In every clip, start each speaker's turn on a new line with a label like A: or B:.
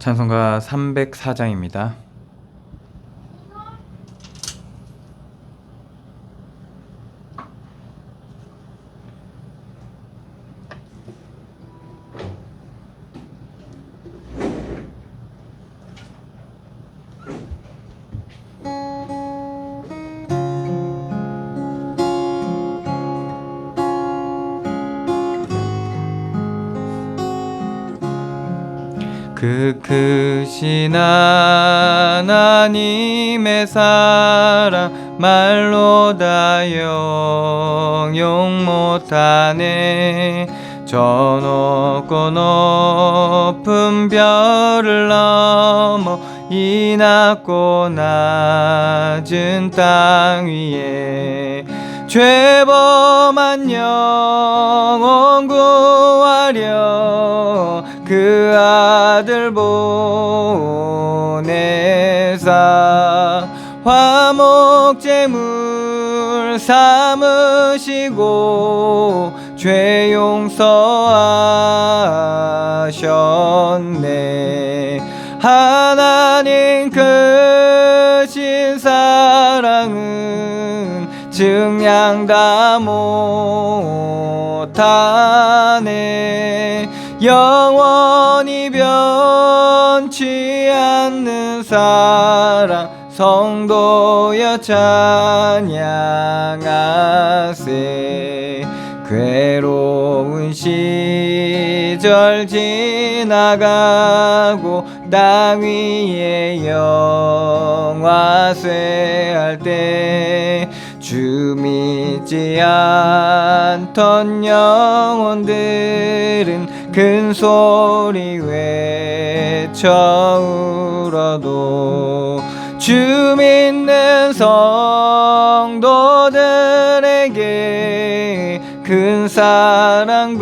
A: 찬송가 304장입니다. 그 크신 하나님의 사랑 말로 다 영용 못하네. 저 높고 높은 별을 넘어 이 낮고 낮은 땅 위에 죄범한 영혼 구하려 그 아들 보내사 화목제물 삼으시고 죄 용서하셨네. 하나님 크신 사랑은 증량 다 못하네. 영원히 변치 않는 사랑 성도여 찬양하세. 괴로운 시절 지나가고 땅 위에 영화 쇠할 때 주 믿지 않던 영혼들은 큰 소리 외쳐 울어도 주 믿는 성도들에게 큰 사랑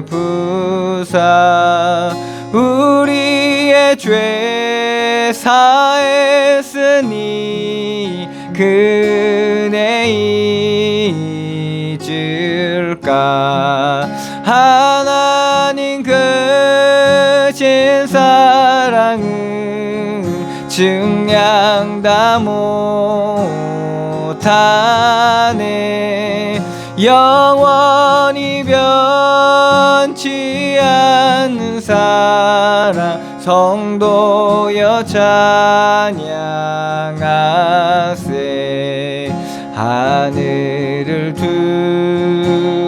A: 베푸사 우리의 죄 사했으니 그 은혜 잊을까. 하나님 크신 사랑은 증량 다 못하네. 영원히 변치 않는 사랑 성도여 찬양하세. 하늘을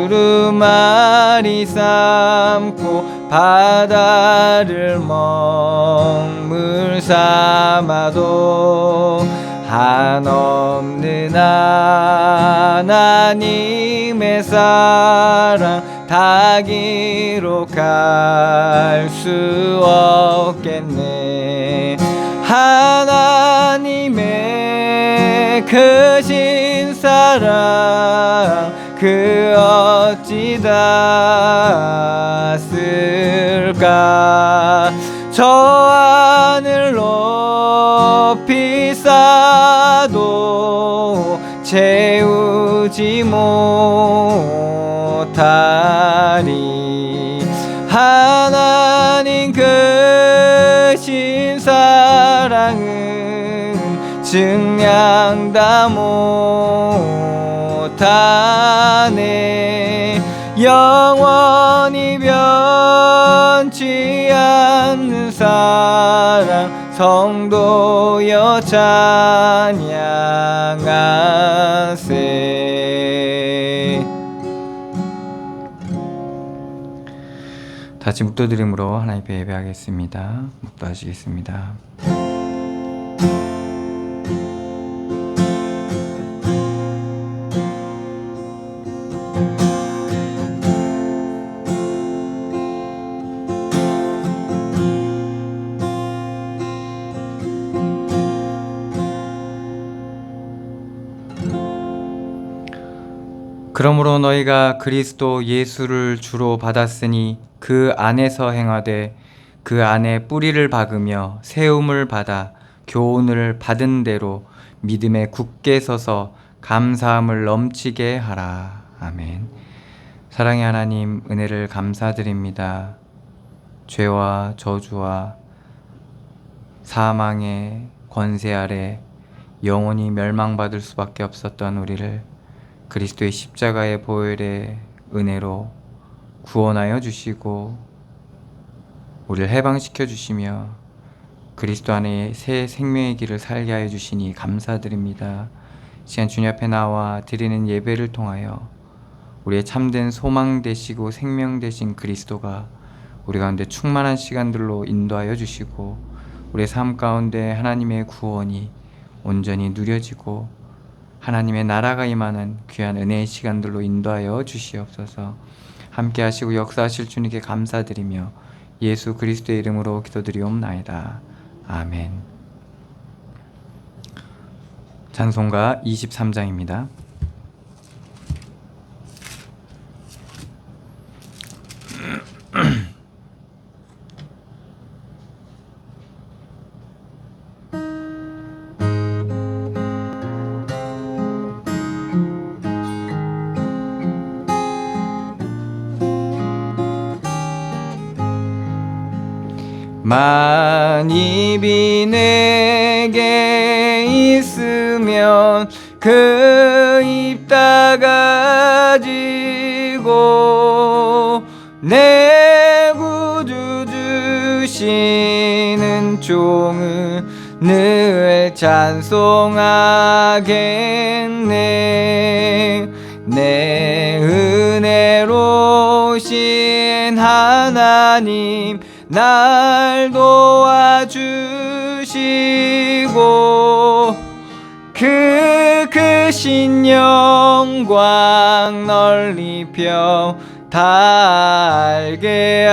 A: 두루마리 삼고 바다를 먹물 삼아도 한없는 하나님의 사랑 다 기록할 수 없겠네. 하나님의 크신 사랑 그 어찌 다 쓸까. 저 하늘 높이 쌓아도 채우지 못하리. 하나님 크신 사랑은 증량 다 못하네. 영원히 변치 않는 사랑 성도여 찬양하세. 다시 묵도드림으로 하나님 앞에 예배하겠습니다. 묵도하시겠습니다. 그러므로 너희가 그리스도 예수를 주로 받았으니 그 안에서 행하되 그 안에 뿌리를 박으며 세움을 받아 교훈을 받은 대로 믿음에 굳게 서서 감사함을 넘치게 하라. 아멘. 사랑의 하나님, 은혜를 감사드립니다. 죄와 저주와 사망의 권세 아래 영원히 멸망받을 수밖에 없었던 우리를 그리스도의 십자가의 보혈의 은혜로 구원하여 주시고 우리를 해방시켜 주시며 그리스도 안에 새 생명의 길을 살게 하여 주시니 감사드립니다. 시간 주님 앞에 나와 드리는 예배를 통하여 우리의 참된 소망 되시고 생명 되신 그리스도가 우리 가운데 충만한 시간들로 인도하여 주시고 우리의 삶 가운데 하나님의 구원이 온전히 누려지고 하나님의 나라가 임하는 귀한 은혜의 시간들로 인도하여 주시옵소서. 함께 하시고 역사하실 주님께 감사드리며 예수 그리스도의 이름으로 기도드리옵나이다. 아멘. 찬송가 23장입니다. 만입이 내게 있으면 그 입 다 가지고 내 구주 주시는 종을 늘 찬송하겠네. 내 은혜로우신 하나님 날 도와주시고 그 크신 영광 널리 펴 다 알게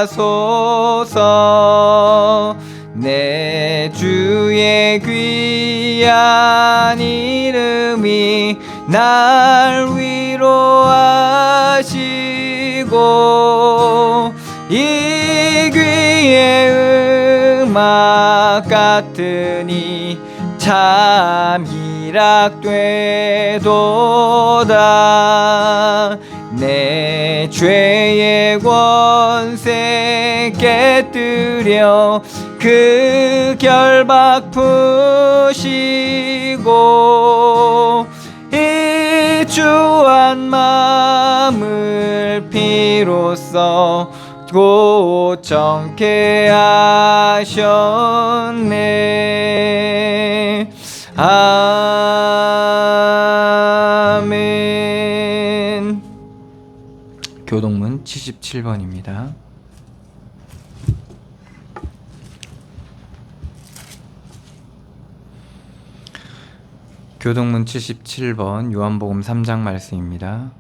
A: 하소서. 내 주의 귀한 이름이 날 위로하시고 이 귀의 음악 같으니 참 희락되도다. 내 죄의 권세 깨뜨려 그 결박 푸시고 이 주한 마음을 피로써 고청케 하셨네. 아멘. 교동문 77번입니다. 교동문 77번 요한복음 3장 말씀입니다.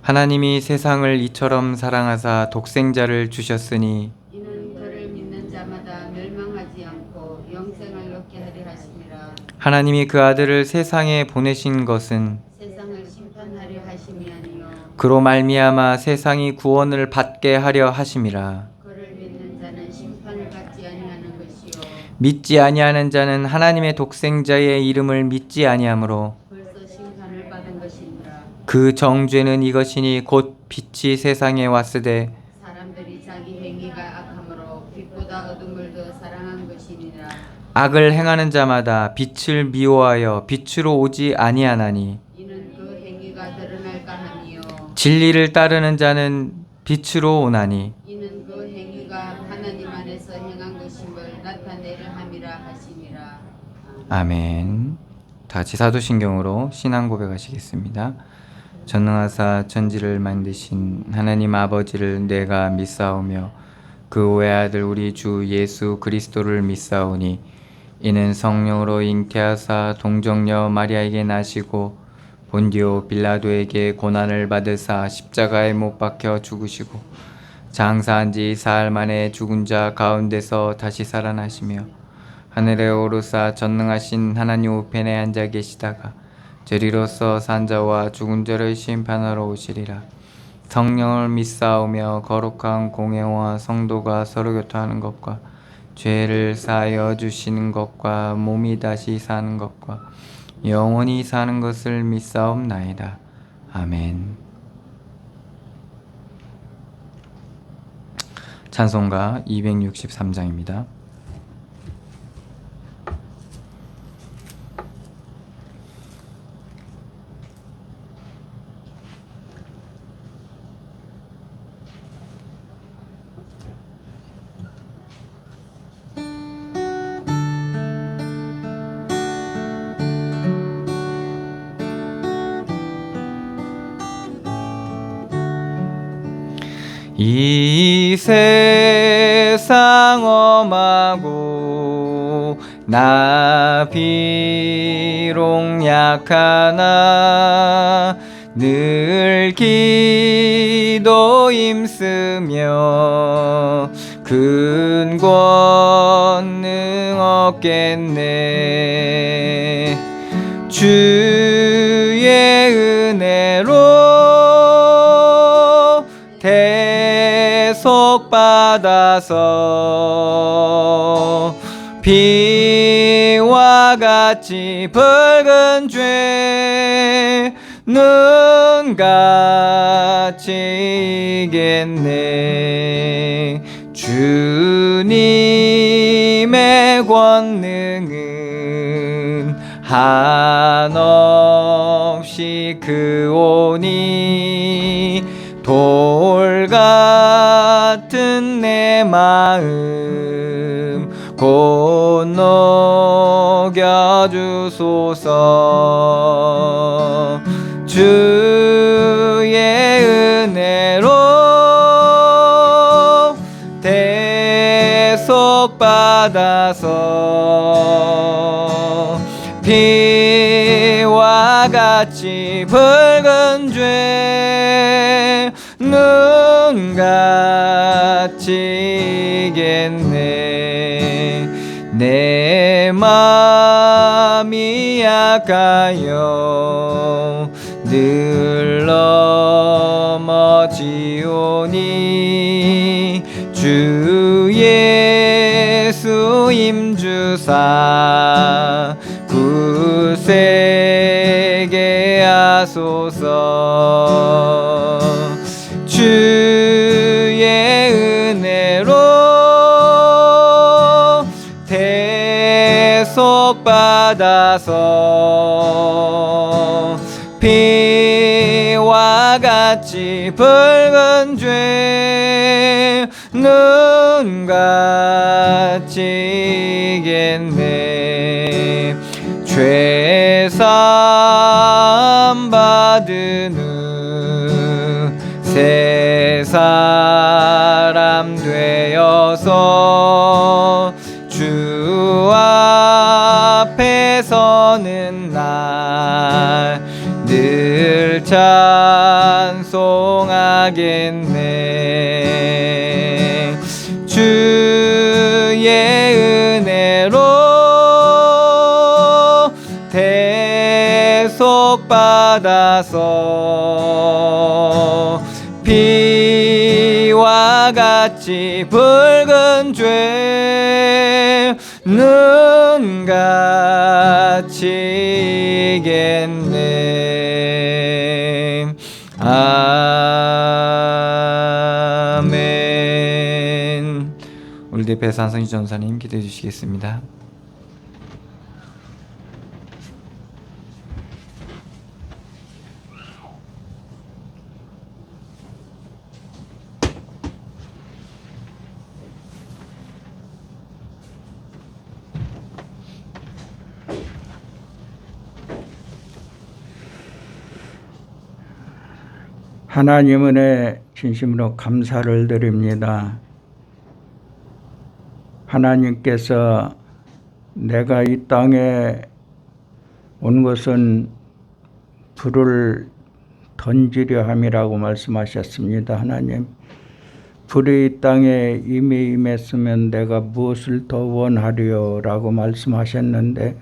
A: 하나님이 세상을 이처럼 사랑하사 독생자를 주셨으니
B: 이는 그를 믿는 자마다 멸망하지 않고 영생을 얻게 하려 하심이라.
A: 하나님이 그 아들을 세상에 보내신 것은
B: 세상을 심판하려 하심이 아니요
A: 그로 말미암아 세상이 구원을 받게 하려 하심이라.
B: 그를 믿는 자는 심판을 받지 아니하는 것이요
A: 믿지 아니하는 자는 하나님의 독생자의 이름을 믿지 아니하므로
B: 벌써 심판을 받은 것이니라.
A: 그 정죄는 이것이니 곧 빛이 세상에 왔으되
B: 사람들이 자기 행위가 악함으로 빛보다 어둠을 더 사랑한 것이니라.
A: 악을 행하는 자마다 빛을 미워하여 빛으로 오지 아니하나니
B: 이는 그 행위가 드러날까 함이요
A: 진리를 따르는 자는 빛으로 오나니
B: 이는 그 행위가 하나님 안에서 행한 것임을 나타내려 함이라 하시니라.
A: 아멘. 다 같이 사도신경으로 신앙 고백하시겠습니다. 전능하사 천지를 만드신 하나님 아버지를 내가 믿사오며 그 외아들 우리 주 예수 그리스도를 믿사오니 이는 성령으로 잉태하사 동정녀 마리아에게 나시고 본디오 빌라도에게 고난을 받으사 십자가에 못 박혀 죽으시고 장사한 지 사흘 만에 죽은 자 가운데서 다시 살아나시며 하늘에 오르사 전능하신 하나님 우편에 앉아 계시다가 저리로서 산자와 죽은 자를 심판하러 오시리라. 성령을 믿사오며 거룩한 공회와 성도가 서로 교통하는 것과 죄를 사하여 주시는 것과 몸이 다시 사는 것과 영원히 사는 것을 믿사옵나이다. 아멘. 찬송가 263장입니다. 이 세상 엄하고 나 비록 약하나 늘 기도 힘쓰며 큰 권능 얻겠네. 주의 은혜로 대속받아서 비와 같이 붉은 죄는 같이 이겠네. 주님의 권능은 한없이 크오니 돌 같은 내 마음 곧 녹여주소서. 주의 은혜로 대속받아서 피와 같이 붉은 죄는 같이 이겠네. 내 맘이 약하여 늘 넘어지오니 주 예수 임주사 굳세게 하소서. 주의 은혜로 대속받아서 피와 같이 붉은 죄는 같이 이겠네. 죄사함 받은 후 새 사람 되어서 주 앞에 서는 날 늘 찬송하겠네. 주의 은혜로 대속받아서 피와 같이 붉은 죄는 같이 이겠네. 아멘. 우리 대표 산성희 전사님 기도해 주시겠습니다.
C: 하나님 은혜 진심으로 감사를 드립니다. 하나님께서 내가 이 땅에 온 것은 불을 던지려 함이라고 말씀하셨습니다. 하나님, 불이 이 땅에 이미 임했으면 내가 무엇을 더 원하리요라고 말씀하셨는데,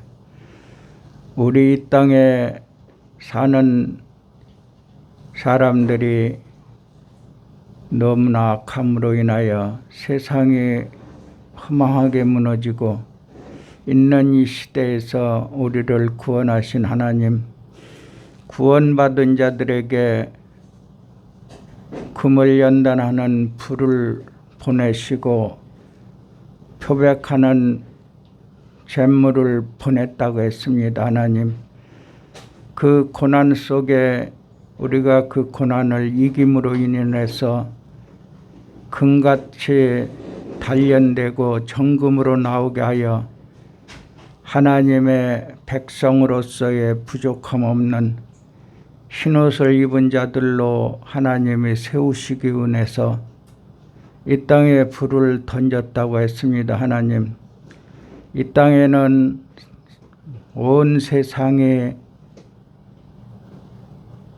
C: 우리 이 땅에 사는 사람들이 너무나 악함으로 인하여 세상이 허망하게 무너지고 있는 이 시대에서 우리를 구원하신 하나님, 구원받은 자들에게 금을 연단하는 불을 보내시고 표백하는 잿물을 보냈다고 했습니다. 하나님, 그 고난 속에 우리가 그 고난을 이김으로 인해서 금같이 단련되고 정금으로 나오게 하여 하나님의 백성으로서의 부족함 없는 흰옷을 입은 자들로 하나님이 세우시기 원해서 이 땅에 불을 던졌다고 했습니다. 하나님, 이 땅에는 온 세상에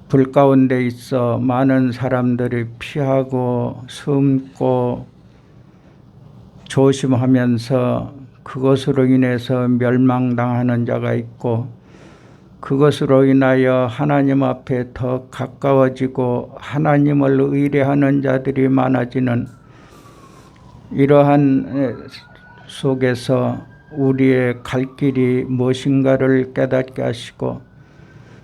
C: 불 가운데 있어 많은 사람들이 피하고 숨고 조심하면서 그것으로 인해서 멸망당하는 자가 있고, 그것으로 인하여 하나님 앞에 더 가까워지고 하나님을 의뢰하는 자들이 많아지는 이러한 속에서 우리의 갈 길이 무엇인가를 깨닫게 하시고,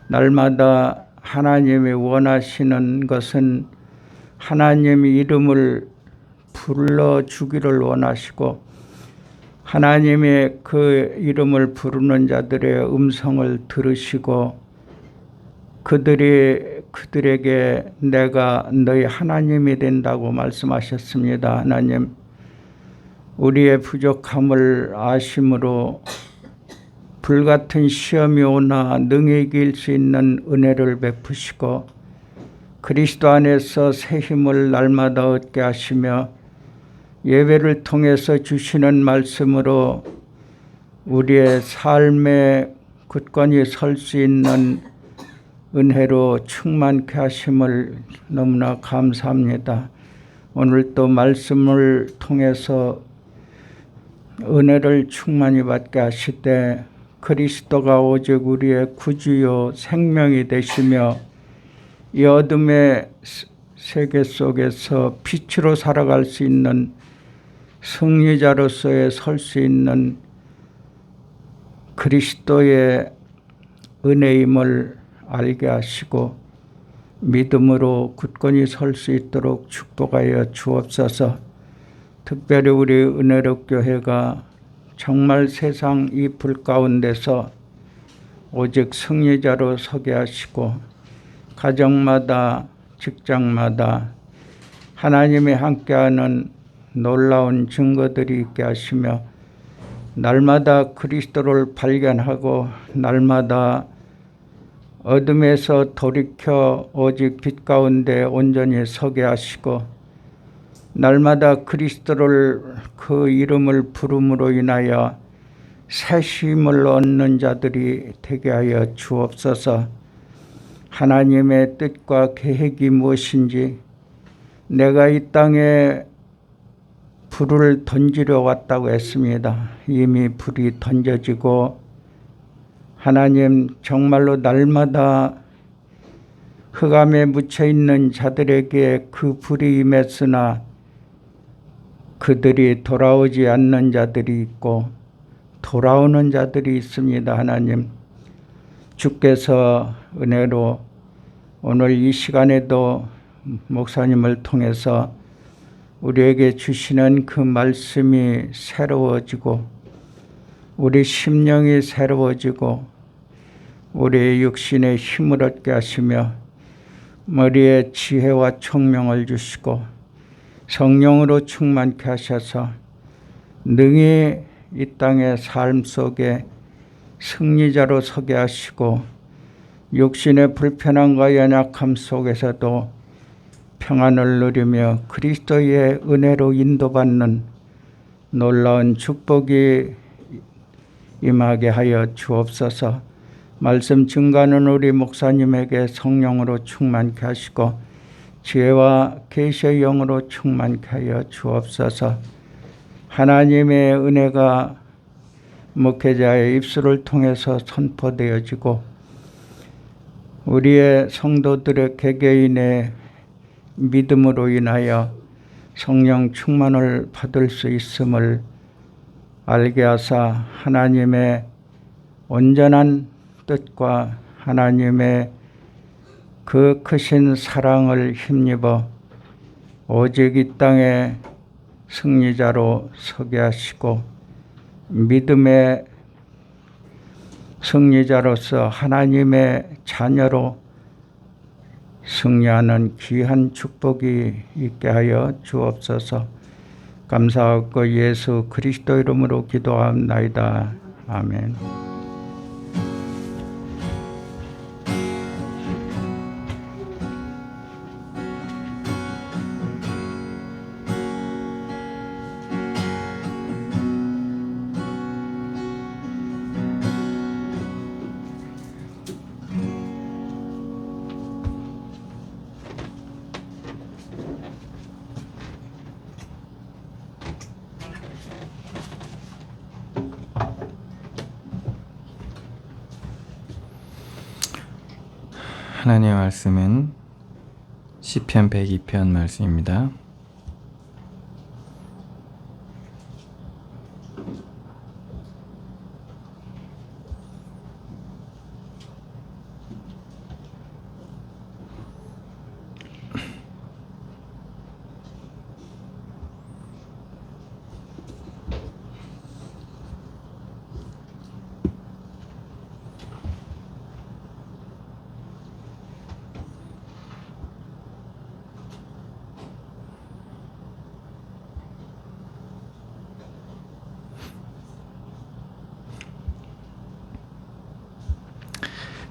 C: 날마다 하나님이 원하시는 것은 하나님의 이름을 불러주기를 원하시고, 하나님의 그 이름을 부르는 자들의 음성을 들으시고 그들에게 내가 너희 하나님이 된다고 말씀하셨습니다. 하나님, 우리의 부족함을 아심으로 불같은 시험이 오나 능히 이길 수 있는 은혜를 베푸시고 그리스도 안에서 새 힘을 날마다 얻게 하시며 예배를 통해서 주시는 말씀으로 우리의 삶에 굳건히 설 수 있는 은혜로 충만케 하심을 너무나 감사합니다. 오늘 또 말씀을 통해서 은혜를 충만히 받게 하시되 그리스도가 오직 우리의 구주요 생명이 되시며 이 어둠의 세계 속에서 빛으로 살아갈 수 있는 승리자로서의 설 수 있는 그리스도의 은혜임을 알게 하시고 믿음으로 굳건히 설 수 있도록 축복하여 주옵소서. 특별히 우리 은혜롭 교회가 정말 세상 이 불 가운데서 오직 승리자로 서게 하시고 가정마다 직장마다 하나님이 함께하는 놀라운 증거들이 있게 하시며 날마다 그리스도를 발견하고 날마다 어둠에서 돌이켜 오직 빛 가운데 온전히 서게 하시고 날마다 그리스도를 그 이름을 부름으로 인하여 새 힘을 얻는 자들이 되게 하여 주옵소서. 하나님의 뜻과 계획이 무엇인지, 내가 이 땅에 불을 던지려 왔다고 했습니다. 이미 불이 던져지고 하나님, 정말로 날마다 흑암에 묻혀있는 자들에게 그 불이 임했으나 그들이 돌아오지 않는 자들이 있고 돌아오는 자들이 있습니다. 하나님, 주께서 은혜로 오늘 이 시간에도 목사님을 통해서 우리에게 주시는 그 말씀이 새로워지고 우리 심령이 새로워지고 우리의 육신에 힘을 얻게 하시며 머리에 지혜와 총명을 주시고 성령으로 충만케 하셔서 능히 이 땅의 삶 속에 승리자로 서게 하시고 육신의 불편함과 연약함 속에서도 평안을 누리며 그리스도의 은혜로 인도받는 놀라운 축복이 임하게 하여 주옵소서. 말씀 증가하는 우리 목사님에게 성령으로 충만케 하시고 지혜와 계시의 영으로 충만케 하여 주옵소서. 하나님의 은혜가 목회자의 입술을 통해서 선포되어지고 우리의 성도들의 개개인의 믿음으로 인하여 성령 충만을 받을 수 있음을 알게 하사 하나님의 온전한 뜻과 하나님의 그 크신 사랑을 힘입어 오직 이 땅에 승리자로 서게 하시고 믿음의 승리자로서 하나님의 자녀로 승리하는 귀한 축복이 있게 하여 주옵소서. 감사하고 예수 그리스도 이름으로 기도합나이다. 아멘.
A: 하나님의 말씀은 시편 102편 말씀입니다.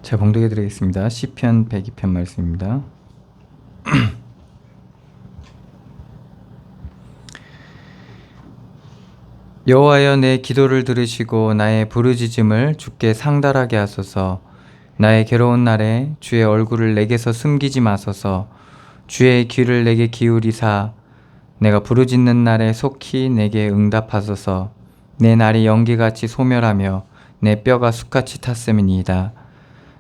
A: 제가 봉독해 드리겠습니다. 시편 102편 말씀입니다. 여호와여, 내 기도를 들으시고 나의 부르짖음을 주께 상달하게 하소서. 나의 괴로운 날에 주의 얼굴을 내게서 숨기지 마소서. 주의 귀를 내게 기울이사 내가 부르짖는 날에 속히 내게 응답하소서. 내 날이 연기같이 소멸하며 내 뼈가 숯같이 탔음이니이다.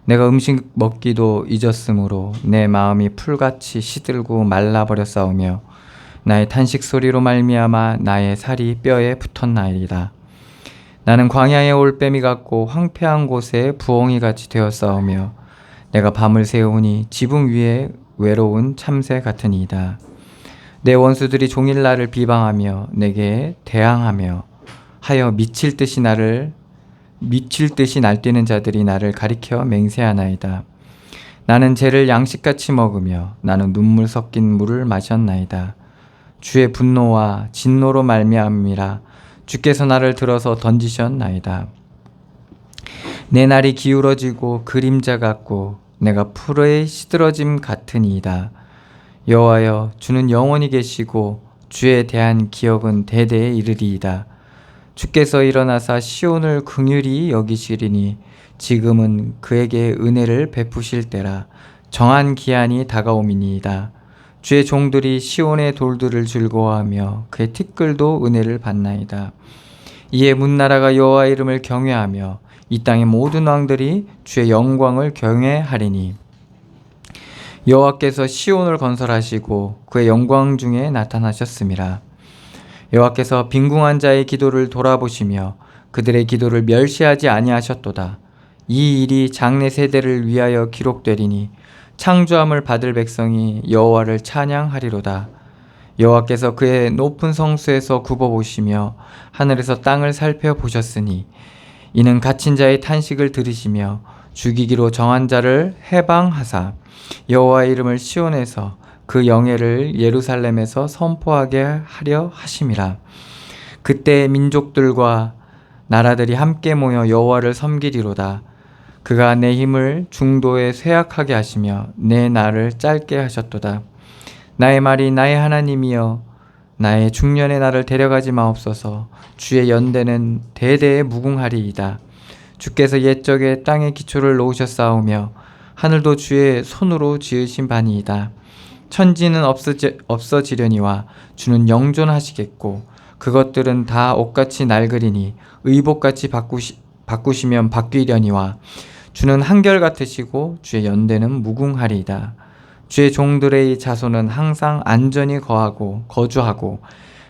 A: 내가 음식 먹기도 잊었으므로 내 마음이 풀같이 시들고 말라버렸사오며 나의 탄식 소리로 말미암아 나의 살이 뼈에 붙었나이다. 나는 광야의 올빼미 같고 황폐한 곳에 부엉이같이 되었사오며 내가 밤을 새우니 지붕 위에 외로운 참새 같으니이다. 내 원수들이 종일 나를 비방하며 내게 대항하며 하여 미칠 듯이 날뛰는 자들이 나를 가리켜 맹세하나이다. 나는 죄를 양식같이 먹으며 나는 눈물 섞인 물을 마셨나이다. 주의 분노와 진노로 말미암이라 주께서 나를 들어서 던지셨나이다. 내 날이 기울어지고 그림자 같고 내가 풀의 시들어짐 같으니이다. 여호와여, 주는 영원히 계시고 주에 대한 기억은 대대에 이르리이다. 주께서 일어나사 시온을 긍휼히 여기시리니 지금은 그에게 은혜를 베푸실 때라. 정한 기한이 다가옴이니이다. 주의 종들이 시온의 돌들을 즐거워하며 그의 티끌도 은혜를 받나이다. 이에 문나라가 여호와 이름을 경외하며 이 땅의 모든 왕들이 주의 영광을 경외하리니 여호와께서 시온을 건설하시고 그의 영광 중에 나타나셨음이라. 여호와께서 빈궁한 자의 기도를 돌아보시며 그들의 기도를 멸시하지 아니하셨도다. 이 일이 장래 세대를 위하여 기록되리니 창조함을 받을 백성이 여호와를 찬양하리로다. 여호와께서 그의 높은 성수에서 굽어보시며 하늘에서 땅을 살펴보셨으니 이는 갇힌 자의 탄식을 들으시며 죽이기로 정한 자를 해방하사 여호와의 이름을 시온에서 그 영예를 예루살렘에서 선포하게 하려 하심이라. 그때 민족들과 나라들이 함께 모여 여호와를 섬기리로다. 그가 내 힘을 중도에 쇠약하게 하시며 내 날을 짧게 하셨도다. 나의 말이 나의 하나님이여, 나의 중년의 날을 데려가지 마옵소서. 주의 연대는 대대에 무궁하리이다. 주께서 옛적에 땅의 기초를 놓으셨사오며 하늘도 주의 손으로 지으신 바니이다. 천지는 없어지려니와 주는 영존하시겠고 그것들은 다 옷같이 낡으리니 의복같이 바꾸시면 바뀌려니와 주는 한결같으시고 주의 연대는 무궁하리이다. 주의 종들의 자손은 항상 안전히 거주하고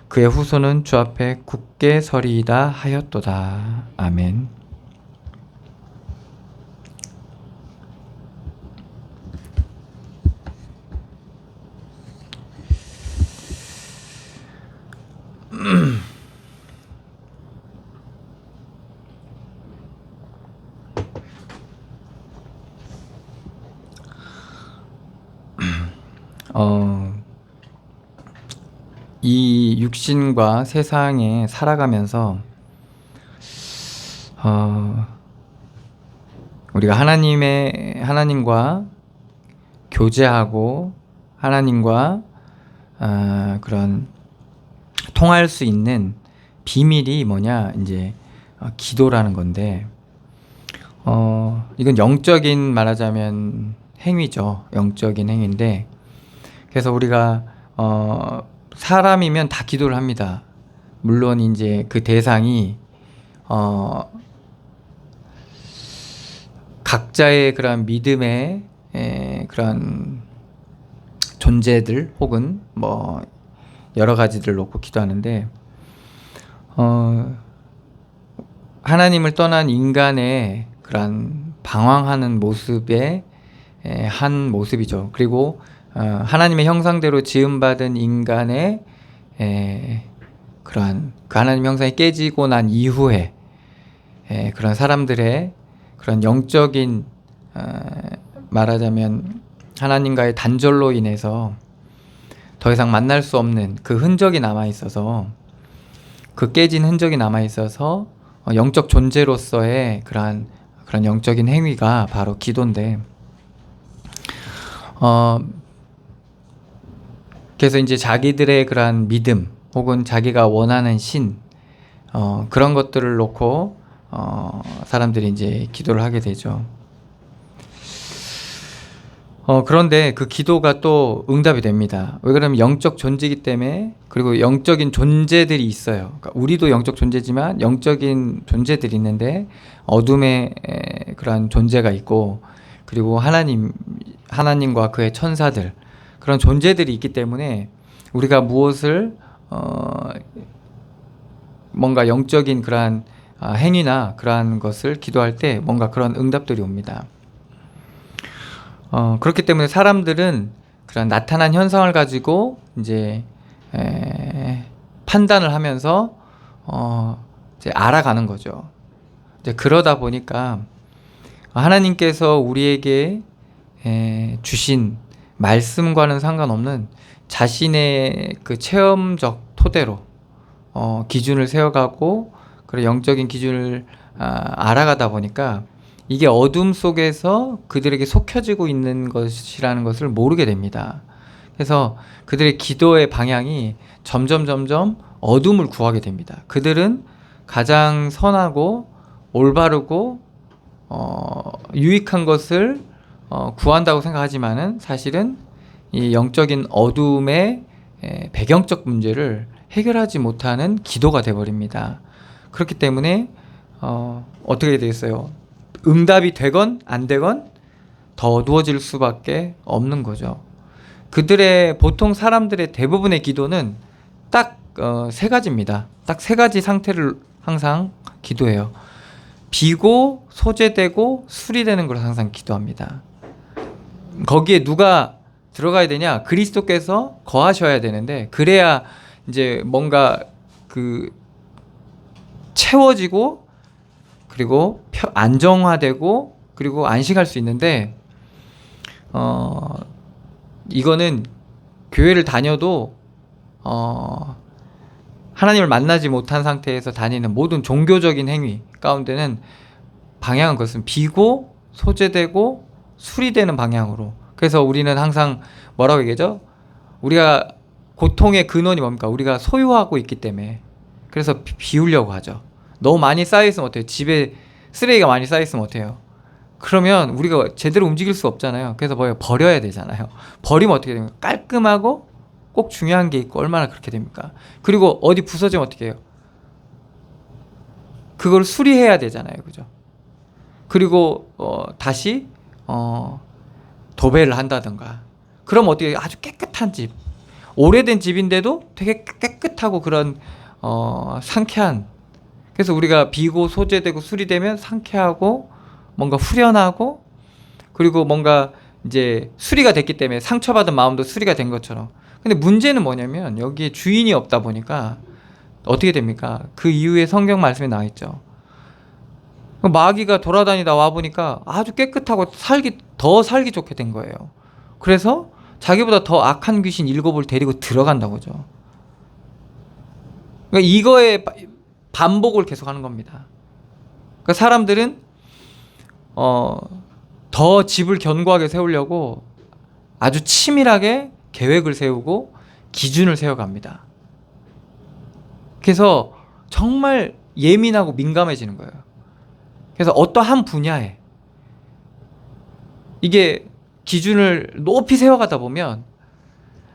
A: 그의 후손은 주 앞에 굳게 서리이다 하였도다. 아멘. 이 육신과 세상에 살아가면서 우리가 하나님과 교제하고 하나님과 그런 통할 수 있는 비밀이 뭐냐, 이제 기도라는 건데, 이건 영적인, 말하자면 행위죠. 영적인 행위인데, 그래서 우리가 사람이면 다 기도를 합니다. 물론 이제 그 대상이 각자의 그런 믿음의 그런 존재들 혹은 뭐 여러 가지들을 놓고 기도하는데, 하나님을 떠난 인간의 그런 방황하는 모습의 한 모습이죠. 그리고 하나님의 형상대로 지음받은 인간의 그러한 그 하나님 형상이 깨지고 난 이후에 그런 사람들의 그런 영적인, 말하자면 하나님과의 단절로 인해서 더 이상 만날 수 없는 그 흔적이 남아있어서, 그 깨진 흔적이 남아있어서 영적 존재로서의 그런 영적인 행위가 바로 기도인데, 그래서 이제 자기들의 그러한 믿음 혹은 자기가 원하는 신, 그런 것들을 놓고 사람들이 이제 기도를 하게 되죠. 그런데 그 기도가 또 응답이 됩니다. 왜 그러면 영적 존재이기 때문에, 그리고 영적인 존재들이 있어요. 그러니까 우리도 영적 존재지만 영적인 존재들이 있는데, 어둠의 그런 존재가 있고, 그리고 하나님과 그의 천사들, 그런 존재들이 있기 때문에 우리가 무엇을 뭔가 영적인 그러한 행위나 그러한 것을 기도할 때 뭔가 그런 응답들이 옵니다. 그렇기 때문에 사람들은 그런 나타난 현상을 가지고 이제 판단을 하면서 이제 알아가는 거죠. 이제 그러다 보니까 하나님께서 우리에게 주신 말씀과는 상관없는 자신의 그 체험적 토대로 기준을 세워가고, 그런 영적인 기준을 알아가다 보니까 이게 어둠 속에서 그들에게 속혀지고 있는 것이라는 것을 모르게 됩니다. 그래서 그들의 기도의 방향이 점점 어둠을 구하게 됩니다. 그들은 가장 선하고 올바르고 유익한 것을 구한다고 생각하지만은 사실은 이 영적인 어둠의 배경적 문제를 해결하지 못하는 기도가 되어버립니다. 그렇기 때문에 어떻게 되겠어요? 응답이 되건 안 되건 더 어두워질 수밖에 없는 거죠. 보통 사람들의 대부분의 기도는 딱 세 가지입니다. 딱 세 가지 상태를 항상 기도해요. 비고, 소재되고, 수리되는 걸 항상 기도합니다. 거기에 누가 들어가야 되냐? 그리스도께서 거하셔야 되는데, 그래야 이제 뭔가 채워지고, 그리고 안정화되고, 그리고 안식할 수 있는데, 이거는 교회를 다녀도 하나님을 만나지 못한 상태에서 다니는 모든 종교적인 행위 가운데는 방향은 그것은 비고, 소재되고, 수리되는 방향으로. 그래서 우리는 항상 뭐라고 얘기하죠? 우리가 고통의 근원이 뭡니까? 우리가 소유하고 있기 때문에. 그래서 비우려고 하죠. 너무 많이 쌓여있으면 어때요? 집에 쓰레기가 많이 쌓여있으면 어때요? 그러면 우리가 제대로 움직일 수 없잖아요. 그래서 버려야 되잖아요. 버리면 어떻게 됩니까? 깔끔하고 꼭 중요한 게 있고, 얼마나 그렇게 됩니까? 그리고 어디 부서지면 어떻게 해요? 그걸 수리해야 되잖아요. 그죠? 그리고 다시 도배를 한다든가. 그럼 어떻게 아주 깨끗한 집, 오래된 집인데도 되게 깨끗하고 그런 상쾌한, 그래서 우리가 비고 소재되고 수리되면 상쾌하고 뭔가 후련하고, 그리고 뭔가 이제 수리가 됐기 때문에 상처받은 마음도 수리가 된 것처럼. 근데 문제는 뭐냐면 여기에 주인이 없다 보니까 어떻게 됩니까? 그 이후에 성경 말씀에 나와 있죠. 마귀가 돌아다니다 와 보니까 아주 깨끗하고 더 살기 좋게 된 거예요. 그래서 자기보다 더 악한 귀신 7을 데리고 들어간다고 하죠. 그러니까 이거의 반복을 계속하는 겁니다. 그러니까 사람들은 더 집을 견고하게 세우려고 아주 치밀하게 계획을 세우고 기준을 세워갑니다. 그래서 정말 예민하고 민감해지는 거예요. 그래서 어떠한 분야에 이게 기준을 높이 세워가다 보면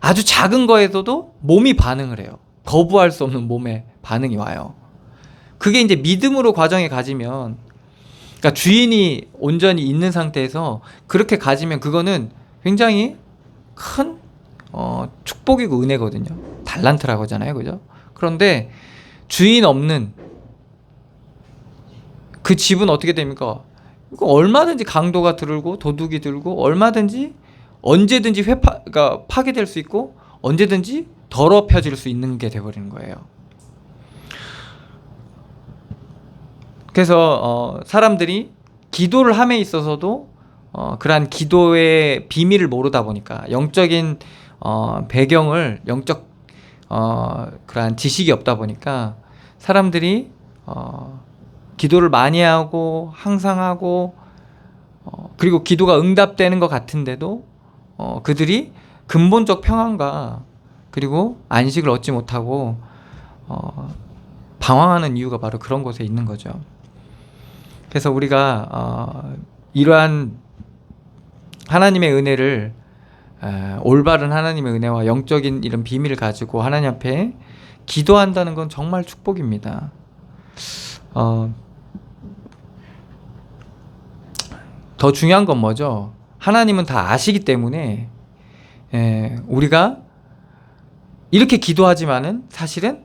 A: 아주 작은 거에서도 몸이 반응을 해요. 거부할 수 없는 몸의 반응이 와요. 그게 이제 믿음으로 과정에 가지면, 그러니까 주인이 온전히 있는 상태에서 그렇게 가지면 그거는 굉장히 큰 축복이고 은혜거든요. 달란트라고 하잖아요, 그죠? 그런데 주인 없는 그 집은 어떻게 됩니까? 이거 얼마든지 강도가 들고 도둑이 들고 얼마든지 언제든지 그러니까 파괴될 수 있고 언제든지 더럽혀질 수 있는 게 돼버리는 거예요. 그래서 사람들이 기도를 함에 있어서도 그러한 기도의 비밀을 모르다 보니까 영적인 배경을 영적 그러한 지식이 없다 보니까 사람들이 기도를 많이 하고 항상 하고 그리고 기도가 응답되는 것 같은데도 그들이 근본적 평안과 그리고 안식을 얻지 못하고 방황하는 이유가 바로 그런 곳에 있는 거죠. 그래서 우리가 이러한 하나님의 은혜를 올바른 하나님의 은혜와 영적인 이런 비밀을 가지고 하나님 앞에 기도한다는 건 정말 축복입니다. 더 중요한 건 뭐죠? 하나님은 다 아시기 때문에 우리가 이렇게 기도하지만은 사실은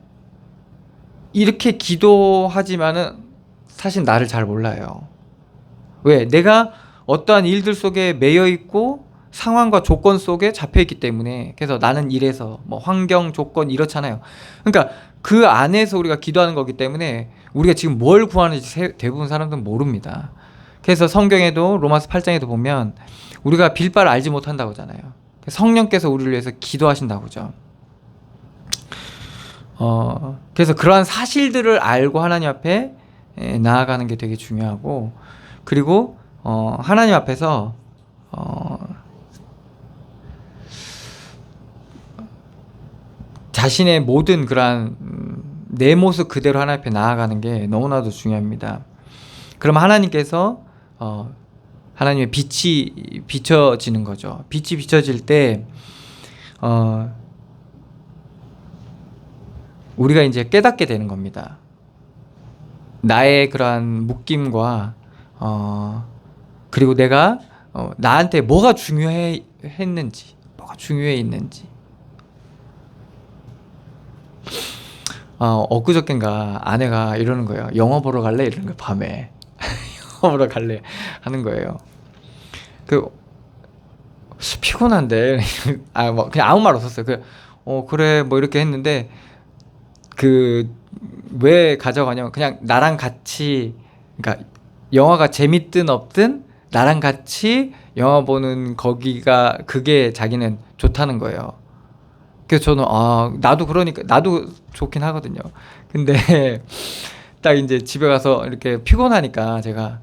A: 사실 나를 잘 몰라요. 왜? 내가 어떠한 일들 속에 매여 있고 상황과 조건 속에 잡혀 있기 때문에. 그래서 나는 이래서 뭐 환경 조건 이렇잖아요. 그러니까 그 안에서 우리가 기도하는 거기 때문에 우리가 지금 뭘 구하는지 대부분 사람들은 모릅니다. 그래서 성경에도 로마서 8장에도 보면 우리가 빌 바를 알지 못한다고 하잖아요. 성령께서 우리를 위해서 기도하신다고 하죠. 그래서 그러한 사실들을 알고 하나님 앞에 나아가는 게 되게 중요하고, 그리고 하나님 앞에서 자신의 모든 그러한 내 모습 그대로 하나님 앞에 나아가는 게 너무나도 중요합니다. 그럼 하나님께서 하나님의 빛이 비춰지는 거죠. 빛이 비춰질 때 우리가 이제 깨닫게 되는 겁니다. 나의 그러한 묶임과 그리고 내가 나한테 뭐가 중요했는지, 뭐가 중요해 있는지. 엊그저껜가 아내가 이러는 거예요. 영화 보러 갈래? 이러는 거예요. 밤에 영화 보러 갈래? 하는 거예요. 피곤한데 뭐 그냥 아무 말 없었어요. 그래 뭐 이렇게 했는데 왜 가져가냐면 그냥 나랑 같이, 그러니까 영화가 재밌든 없든 나랑 같이 영화 보는 그게 자기는 좋다는 거예요. 그래서 저는 나도 그러니까 나도 좋긴 하거든요. 근데 딱 이제 집에 가서 이렇게 피곤하니까 제가,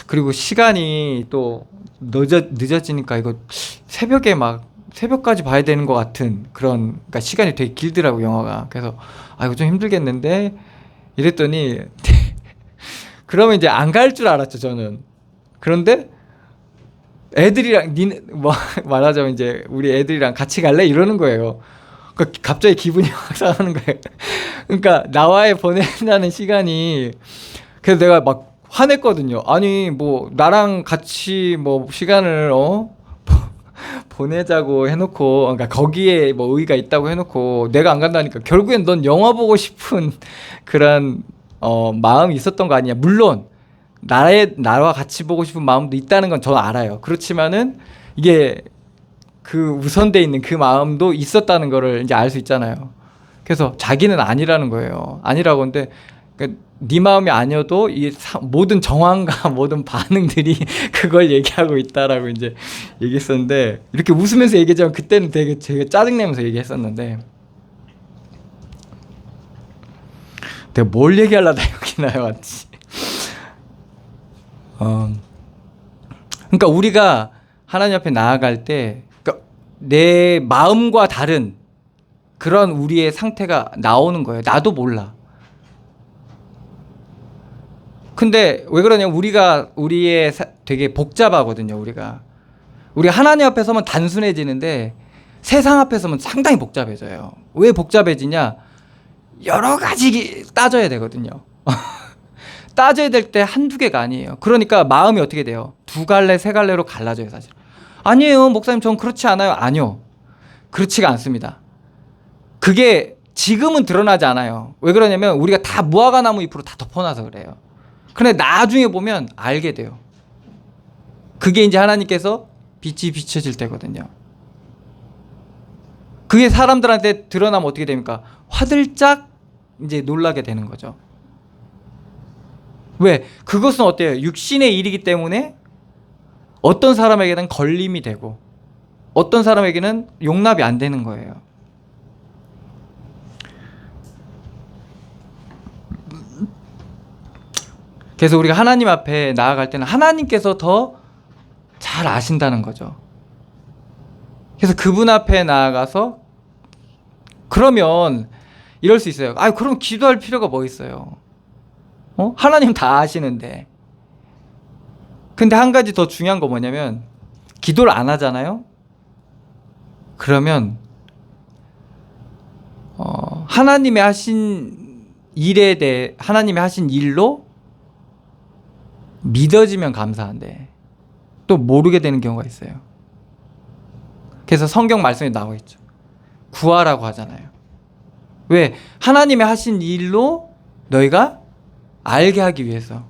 A: 그리고 시간이 또 늦어지니까 이거 새벽까지 봐야 되는 것 같은 그런, 그러니까 시간이 되게 길더라고 영화가. 그래서 이거 좀 힘들겠는데 이랬더니 그러면 이제 안 갈 줄 알았죠 저는. 그런데 애들이랑 말하자면 이제 우리 애들이랑 같이 갈래? 이러는 거예요. 그러니까 갑자기 기분이 확 상하는 거예요. 그러니까 나와의 보낸다는 시간이, 그래서 내가 막 화냈거든요. 아니 뭐 나랑 같이 뭐 시간을 보내자고 해놓고, 그러니까 거기에 뭐 의의가 있다고 해놓고 내가 안 간다니까 결국엔 넌 영화 보고 싶은 그런 마음이 있었던 거 아니냐. 물론 나와 같이 보고 싶은 마음도 있다는 건 저는 알아요. 그렇지만은 이게 그 우선돼 있는 그 마음도 있었다는 거를 이제 알 수 있잖아요. 그래서 자기는 아니라는 거예요. 아니라고. 근데 그러니까 네 마음이 아니어도 이 모든 정황과 모든 반응들이 그걸 얘기하고 있다라고 이제 얘기했었는데, 이렇게 웃으면서 얘기하지만 그때는 되게 짜증내면서 얘기했었는데, 내가 뭘 얘기하려다 여기 나왔지. 그러니까 우리가 하나님 앞에 나아갈 때, 그러니까 내 마음과 다른 그런 우리의 상태가 나오는 거예요. 나도 몰라. 근데 왜 그러냐면 우리의 되게 복잡하거든요. 우리가 하나님 앞에 서면 단순해지는데 세상 앞에 서면 상당히 복잡해져요. 왜 복잡해지냐? 여러 가지 따져야 되거든요. 따져야 될 때 한두 개가 아니에요. 그러니까 마음이 어떻게 돼요? 두 갈래, 세 갈래로 갈라져요, 사실. 아니에요, 목사님, 전 그렇지 않아요. 아니요, 그렇지가 않습니다. 그게 지금은 드러나지 않아요. 왜 그러냐면 우리가 다 무화과나무 잎으로 다 덮어놔서 그래요. 그런데 나중에 보면 알게 돼요. 그게 이제 하나님께서 빛이 비춰질 때거든요. 그게 사람들한테 드러나면 어떻게 됩니까? 화들짝 이제 놀라게 되는 거죠. 왜? 그것은 어때요? 육신의 일이기 때문에 어떤 사람에게는 걸림이 되고 어떤 사람에게는 용납이 안 되는 거예요. 그래서 우리가 하나님 앞에 나아갈 때는 하나님께서 더 잘 아신다는 거죠. 그래서 그분 앞에 나아가서, 그러면 이럴 수 있어요. 그럼 기도할 필요가 뭐 있어요? 하나님 다 아시는데. 근데 한 가지 더 중요한 거 뭐냐면, 기도를 안 하잖아요? 그러면 하나님의 하신 일에 대해, 하나님의 하신 일로 믿어지면 감사한데 또 모르게 되는 경우가 있어요. 그래서 성경 말씀에 나와 있죠. 구하라고 하잖아요. 왜? 하나님의 하신 일로 너희가 알게 하기 위해서.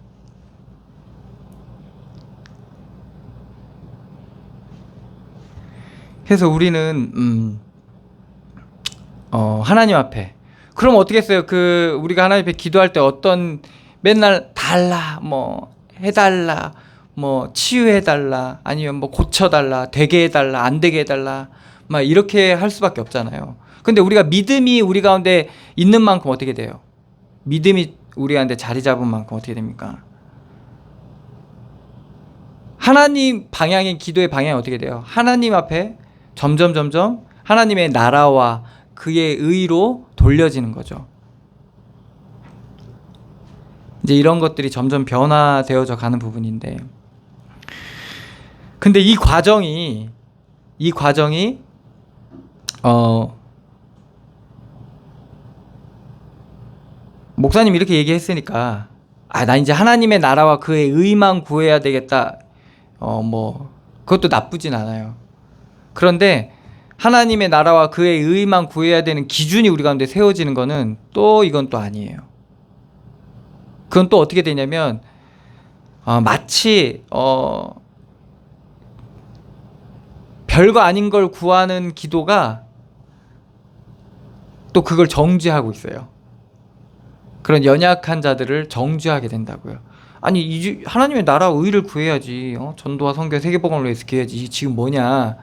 A: 그래서 우리는 하나님 앞에, 그럼 어떻게 했어요? 우리가 하나님 앞에 기도할 때 어떤, 맨날 달라, 뭐 해달라, 뭐 치유해달라, 아니면 뭐 고쳐달라, 되게 해달라, 안 되게 해달라, 막 이렇게 할 수밖에 없잖아요. 근데 우리가 믿음이 우리 가운데 있는 만큼 어떻게 돼요? 믿음이 우리 가운데 자리 잡은 만큼 어떻게 됩니까? 하나님 방향의, 기도의 방향이 어떻게 돼요? 하나님 앞에 점점 하나님의 나라와 그의 의로 돌려지는 거죠. 이제 이런 것들이 점점 변화되어져 가는 부분인데, 근데 이 과정이 목사님 이렇게 얘기했으니까 나 이제 하나님의 나라와 그의 의만 구해야 되겠다, 뭐 그것도 나쁘진 않아요. 그런데 하나님의 나라와 그의 의만 구해야 되는 기준이 우리 가운데 세워지는 거는 또 이건 또 아니에요. 그건 또 어떻게 되냐면 마치 별거 아닌 걸 구하는 기도가 또 그걸 정죄하고 있어요. 그런 연약한 자들을 정죄하게 된다고요. 아니, 하나님의 나라와 의를 구해야지. 전도와 선교, 세계복음을 위해서 기해야지. 지금 뭐냐?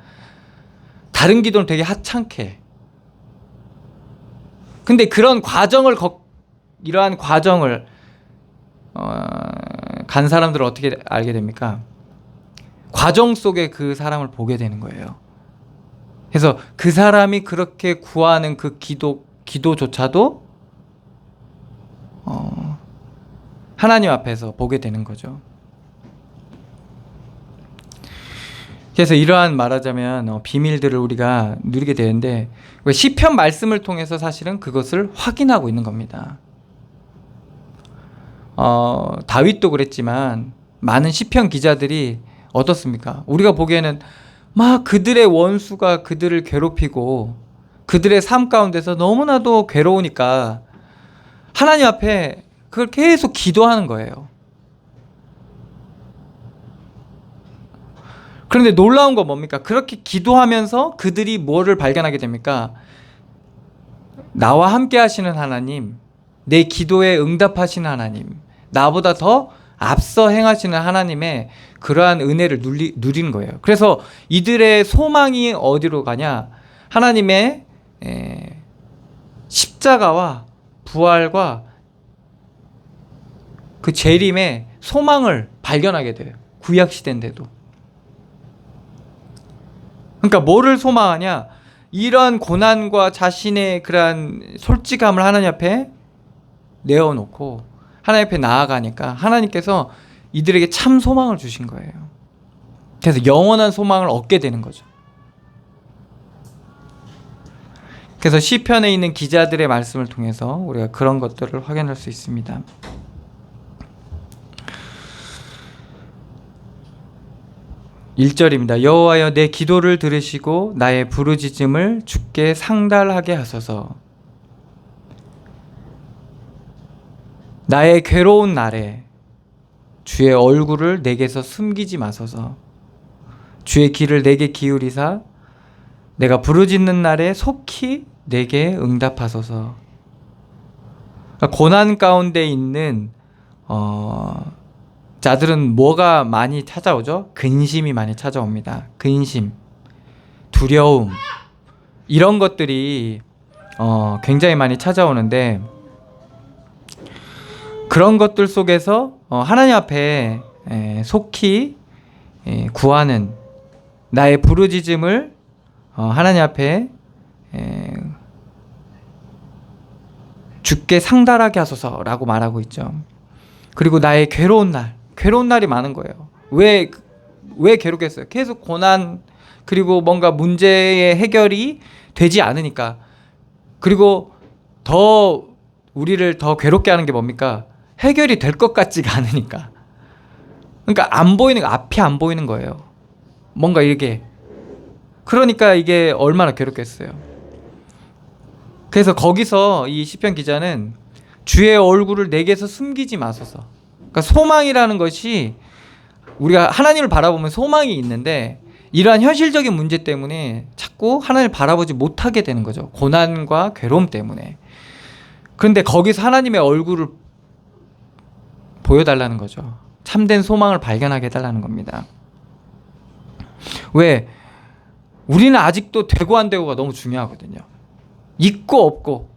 A: 다른 기도는 되게 하찮게. 근데 그런 과정을 이러한 과정을 간 사람들은 어떻게 알게 됩니까? 과정 속에 그 사람을 보게 되는 거예요. 그래서 그 사람이 그렇게 구하는 그 기도조차도 하나님 앞에서 보게 되는 거죠. 그래서 이러한, 말하자면 비밀들을 우리가 누리게 되는데, 시편 말씀을 통해서 사실은 그것을 확인하고 있는 겁니다. 다윗도 그랬지만 많은 시편 기자들이 어떻습니까? 우리가 보기에는 막 그들의 원수가 그들을 괴롭히고 그들의 삶 가운데서 너무나도 괴로우니까 하나님 앞에 그걸 계속 기도하는 거예요. 그런데 놀라운 건 뭡니까? 그렇게 기도하면서 그들이 뭐를 발견하게 됩니까? 나와 함께 하시는 하나님, 내 기도에 응답하시는 하나님, 나보다 더 앞서 행하시는 하나님의 그러한 은혜를 누리는 거예요. 그래서 이들의 소망이 어디로 가냐? 하나님의 십자가와 부활과 그 재림의 소망을 발견하게 돼요. 구약 시대인데도. 그러니까 뭐를 소망하냐? 이러한 고난과 자신의 그러한 솔직함을 하나님 앞에 내어놓고 하나님 앞에 나아가니까 하나님께서 이들에게 참 소망을 주신 거예요. 그래서 영원한 소망을 얻게 되는 거죠. 그래서 시편에 있는 기자들의 말씀을 통해서 우리가 그런 것들을 확인할 수 있습니다. 1절입니다. 여호와여 내 기도를 들으시고 나의 부르짖음을 주께 상달하게 하소서. 나의 괴로운 날에 주의 얼굴을 내게서 숨기지 마소서. 주의 귀를 내게 기울이사 내가 부르짖는 날에 속히 내게 응답하소서. 고난 가운데 있는 자들은 뭐가 많이 찾아오죠? 근심이 많이 찾아옵니다. 근심, 두려움, 이런 것들이 굉장히 많이 찾아오는데, 그런 것들 속에서 하나님 앞에 속히 구하는 나의 부르짖음을 하나님 앞에 주께 상달하게 하소서라고 말하고 있죠. 그리고 나의 괴로운 날이 많은 거예요. 왜 괴롭겠어요? 계속 고난, 그리고 뭔가 문제의 해결이 되지 않으니까. 그리고 우리를 더 괴롭게 하는 게 뭡니까? 해결이 될 것 같지가 않으니까. 그러니까 앞이 안 보이는 거예요. 뭔가 이게. 그러니까 이게 얼마나 괴롭겠어요. 그래서 거기서 이 시편 기자는 주의 얼굴을 내게서 숨기지 마소서. 그러니까 소망이라는 것이, 우리가 하나님을 바라보면 소망이 있는데 이러한 현실적인 문제 때문에 자꾸 하나님을 바라보지 못하게 되는 거죠. 고난과 괴로움 때문에. 그런데 거기서 하나님의 얼굴을 보여달라는 거죠. 참된 소망을 발견하게 해달라는 겁니다. 왜? 우리는 아직도 되고 안 되고가 너무 중요하거든요. 있고 없고,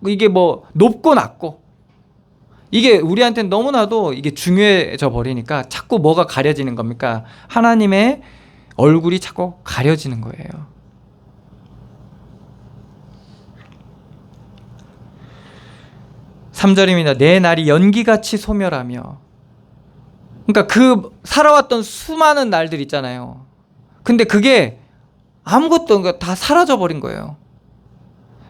A: 이게 높고 낮고, 이게 우리한테는 너무나도 이게 중요해져 버리니까 자꾸 뭐가 가려지는 겁니까? 하나님의 얼굴이 자꾸 가려지는 거예요. (3절입니다) 내 날이 연기같이 소멸하며. 그러니까 그 살아왔던 수많은 날들 있잖아요. 근데 그게 아무것도 다 사라져 버린 거예요.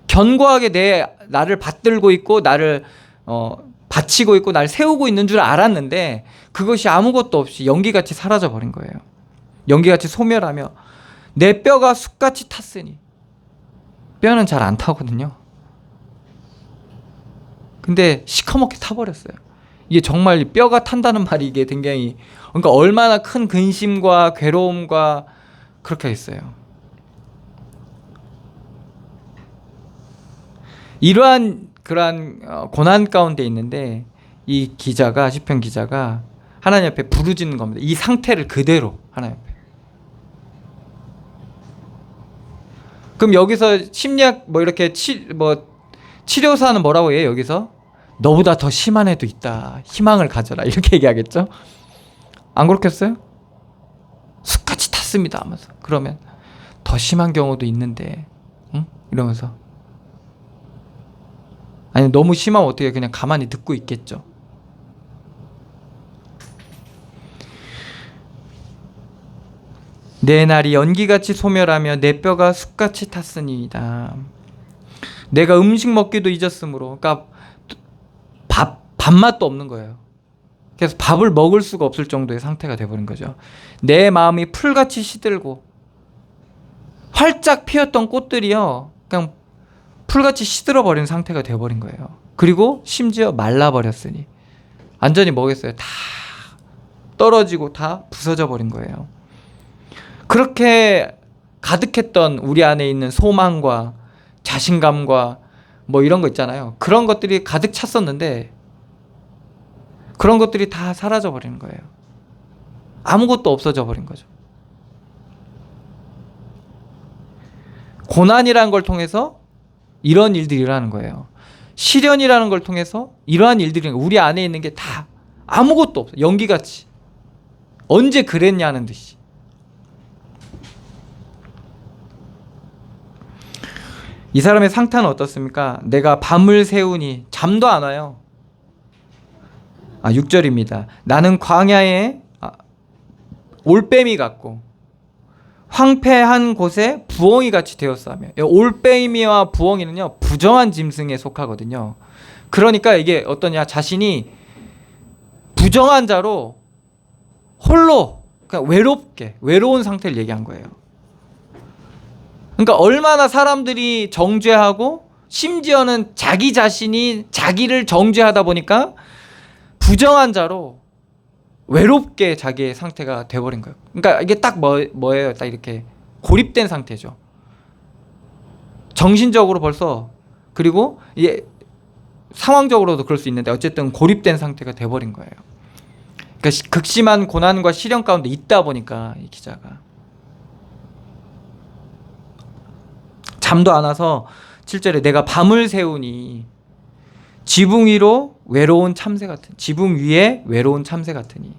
A: 견고하게 나를 받들고 있고 나를 받치고 있고 날 세우고 있는 줄 알았는데 그것이 아무것도 없이 연기같이 사라져 버린 거예요. 연기같이 소멸하며 내 뼈가 숯같이 탔으니. 뼈는 잘 안 타거든요. 근데 시커멓게 타버렸어요. 이게 정말 뼈가 탄다는 말이 이게 굉장히, 그러니까 얼마나 큰 근심과 괴로움과 그렇게 했어요. 그러한 고난 가운데 있는데 이 시편 기자가 하나님 앞에 부르짖는 겁니다. 이 상태를 그대로 하나님 앞에. 그럼 여기서 심리학 이렇게 치료사는 뭐라고 해요? 여기서 너보다 더 심한 애도 있다. 희망을 가져라. 이렇게 얘기하겠죠? 안 그렇겠어요? 숯같이 탔습니다 하면서. 그러면 더 심한 경우도 있는데, 응? 이러면서. 아니 너무 심하면 어떻게 그냥 가만히 듣고 있겠죠. 내 날이 연기같이 소멸하며 내 뼈가 숯같이 탔으니이다. 내가 음식 먹기도 잊었으므로. 그러니까 밥맛도 없는 거예요. 그래서 밥을 먹을 수가 없을 정도의 상태가 돼버린 거죠. 내 마음이 풀같이 시들고, 활짝 피었던 꽃들이요 그냥 풀같이 시들어버린 상태가 돼버린 거예요. 그리고 심지어 말라버렸으니. 완전히 뭐겠어요? 다 떨어지고 다 부서져 버린 거예요. 그렇게 가득했던 우리 안에 있는 소망과 자신감과 뭐 이런 거 있잖아요. 그런 것들이 가득 찼었는데 그런 것들이 다 사라져 버리는 거예요. 아무것도 없어져 버린 거죠. 고난이라는 걸 통해서 이런 일들이 일어나는 거예요. 시련이라는 걸 통해서 이러한 일들이 우리 안에 있는 게 다 아무것도 없어. 연기같이. 언제 그랬냐는 듯이. 이 사람의 상태는 어떻습니까? 내가 밤을 새우니 잠도 안 와요. 6절입니다. 나는 광야에 올빼미 같고 황폐한 곳에 부엉이 같이 되었사며. 올빼미와 부엉이는요 부정한 짐승에 속하거든요. 그러니까 이게 어떠냐, 자신이 부정한 자로 홀로 그냥 외로운 상태를 얘기한 거예요. 그러니까 얼마나 사람들이 정죄하고 심지어는 자기 자신이 자기를 정죄하다 보니까 부정한 자로 외롭게 자기의 상태가 돼버린 거예요. 그러니까 이게 딱 뭐예요? 딱 이렇게 고립된 상태죠. 정신적으로 벌써, 그리고 이게 상황적으로도 그럴 수 있는데 어쨌든 고립된 상태가 돼버린 거예요. 그러니까 극심한 고난과 시련 가운데 있다 보니까 이 기자가 잠도 안 와서 7절에 내가 밤을 새우니 지붕 위로 외로운 참새 같은, 지붕 위에 외로운 참새 같으니.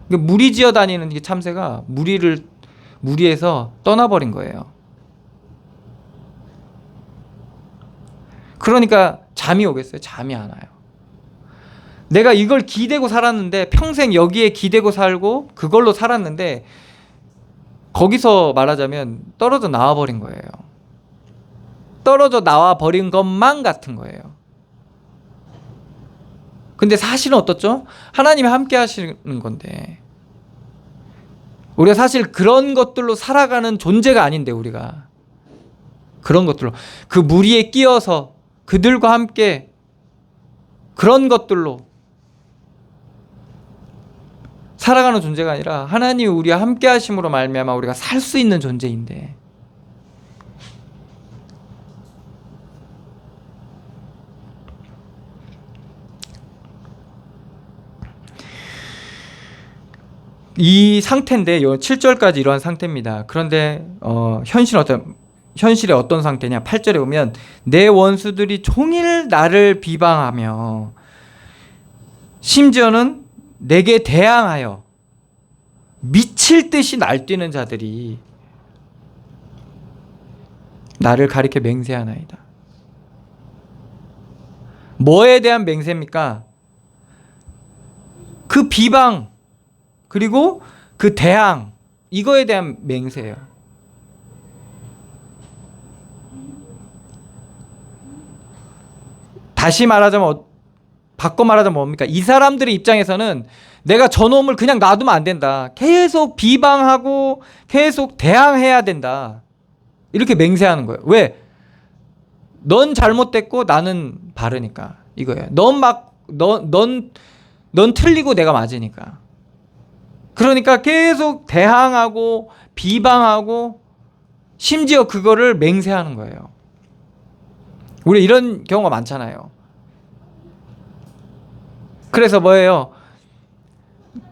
A: 그러니까 무리지어 다니는 이 참새가 무리에서 떠나버린 거예요. 그러니까 잠이 오겠어요? 잠이 안 와요. 내가 이걸 기대고 살았는데, 평생 여기에 기대고 살고 그걸로 살았는데 거기서 말하자면 떨어져 나와버린 거예요. 떨어져 나와버린 것만 같은 거예요. 근데 사실은 어떻죠? 하나님이 함께 하시는 건데, 우리가 사실 그런 것들로 살아가는 존재가 아닌데, 우리가 그런 것들로 그 무리에 끼어서 그들과 함께 그런 것들로 살아가는 존재가 아니라 하나님이 우리와 함께 하심으로 말미암아 우리가 살 수 있는 존재인데, 이 상태인데, 7절까지 이러한 상태입니다. 그런데 현실에 어떤 상태냐? 8절에 보면 내 원수들이 종일 나를 비방하며 심지어는 내게 대항하여 미칠 듯이 날뛰는 자들이 나를 가리켜 맹세하나이다. 뭐에 대한 맹세입니까? 그 비방, 그리고 그 대항, 이거에 대한 맹세예요. 다시 말하자면, 바꿔 말하자면 뭡니까? 이 사람들의 입장에서는 내가 저놈을 그냥 놔두면 안 된다. 계속 비방하고 계속 대항해야 된다. 이렇게 맹세하는 거예요. 왜? 넌 잘못됐고 나는 바르니까. 이거예요. 넌 틀리고 내가 맞으니까. 그러니까 계속 대항하고 비방하고 심지어 그거를 맹세하는 거예요. 우리 이런 경우가 많잖아요. 그래서 뭐예요?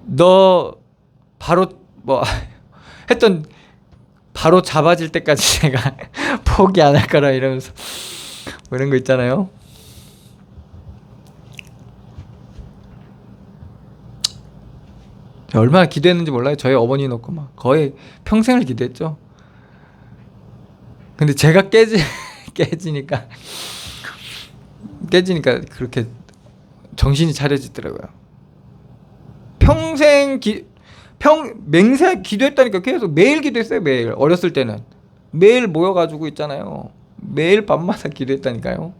A: 너 바로 했던 바로 잡아질 때까지 제가 포기 안 할 거라 이러면서 뭐 이런 거 있잖아요. 얼마나 기도했는지 몰라요. 저희 어머니 놓고 막 거의 평생을 기도했죠. 근데 제가 깨지니까 그렇게 정신이 차려지더라고요. 평생 맹세 기도했다니까. 계속 매일 기도했어요. 매일. 어렸을 때는 매일 모여가지고 있잖아요. 매일 밤마다 기도했다니까요.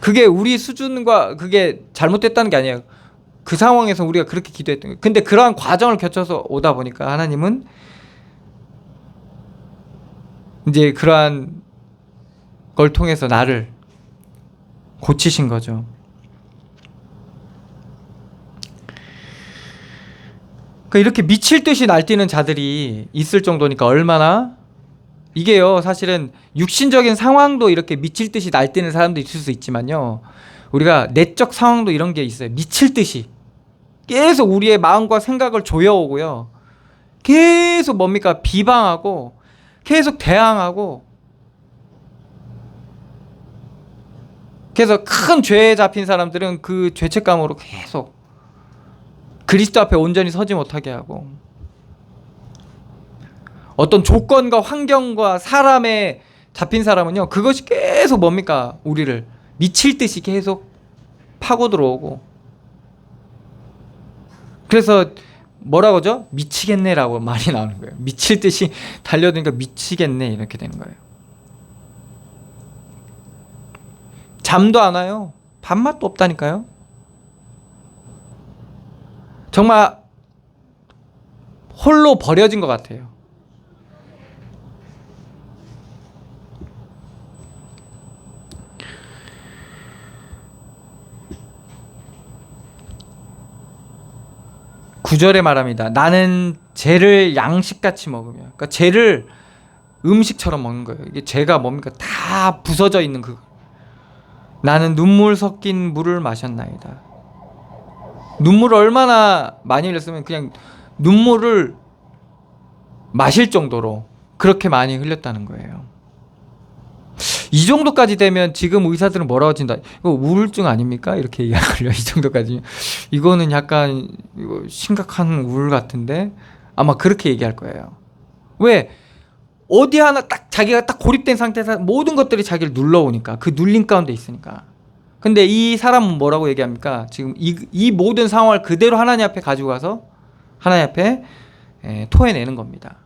A: 그게 우리 수준과 그게 잘못됐다는 게 아니에요. 그 상황에서 우리가 그렇게 기도했던 거예요. 근데 그러한 과정을 거쳐서 오다 보니까 하나님은 이제 그러한 걸 통해서 나를 고치신 거죠. 이렇게 미칠 듯이 날뛰는 자들이 있을 정도니까 얼마나, 이게요 사실은 육신적인 상황도 이렇게 미칠 듯이 날뛰는 사람도 있을 수 있지만요, 우리가 내적 상황도 이런 게 있어요. 미칠 듯이 계속 우리의 마음과 생각을 조여오고요, 계속 뭡니까, 비방하고 계속 대항하고, 그래서 큰 죄에 잡힌 사람들은 그 죄책감으로 계속 그리스도 앞에 온전히 서지 못하게 하고, 어떤 조건과 환경과 사람에 잡힌 사람은요, 그것이 계속 뭡니까, 우리를 미칠 듯이 계속 파고 들어오고, 그래서 뭐라고 하죠? 미치겠네라고 말이 나오는 거예요. 미칠 듯이 달려드니까 미치겠네, 이렇게 되는 거예요. 잠도 안 와요. 밥맛도 없다니까요. 정말 홀로 버려진 것 같아요. 구절에 말합니다. 나는 죄를 양식같이 먹으며, 그러니까 죄를 음식처럼 먹는 거예요. 이게 죄가 뭡니까? 다 부서져 있는 그. 나는 눈물 섞인 물을 마셨나이다. 눈물을 얼마나 많이 흘렸으면 그냥 눈물을 마실 정도로 그렇게 많이 흘렸다는 거예요. 이 정도까지 되면 지금 의사들은 뭐라고 진다? 이거 우울증 아닙니까? 이렇게 얘기하거든요. 이 정도까지. 이거는 약간 이거 심각한 우울 같은데? 아마 그렇게 얘기할 거예요. 왜? 어디 하나 딱 자기가 딱 고립된 상태에서 모든 것들이 자기를 눌러오니까, 그 눌림 가운데 있으니까. 근데 이 사람은 뭐라고 얘기합니까? 지금 이 모든 상황을 그대로 하나님 앞에 가지고 가서 하나님 앞에 토해내는 겁니다.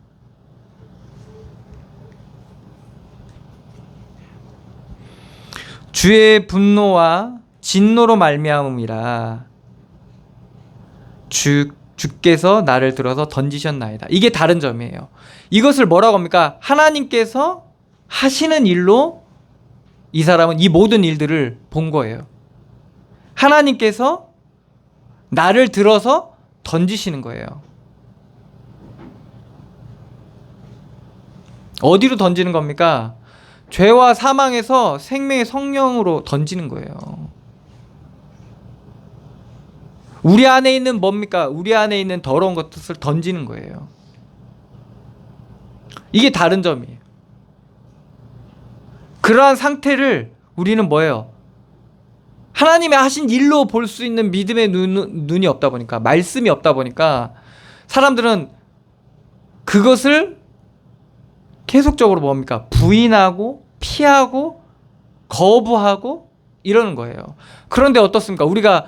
A: 주의 분노와 진노로 말미암음이라 주께서 나를 들어서 던지셨나이다. 이게 다른 점이에요. 이것을 뭐라고 합니까? 하나님께서 하시는 일로 이 사람은 이 모든 일들을 본 거예요. 하나님께서 나를 들어서 던지시는 거예요. 어디로 던지는 겁니까? 죄와 사망에서 생명의 성령으로 던지는 거예요. 우리 안에 있는 뭡니까? 우리 안에 있는 더러운 것을 던지는 거예요. 이게 다른 점이에요. 그러한 상태를 우리는 뭐예요? 하나님의 하신 일로 볼 수 있는 믿음의 눈이 없다 보니까, 말씀이 없다 보니까 사람들은 그것을 계속적으로 뭡니까? 부인하고 피하고 거부하고 이러는 거예요. 그런데 어떻습니까? 우리가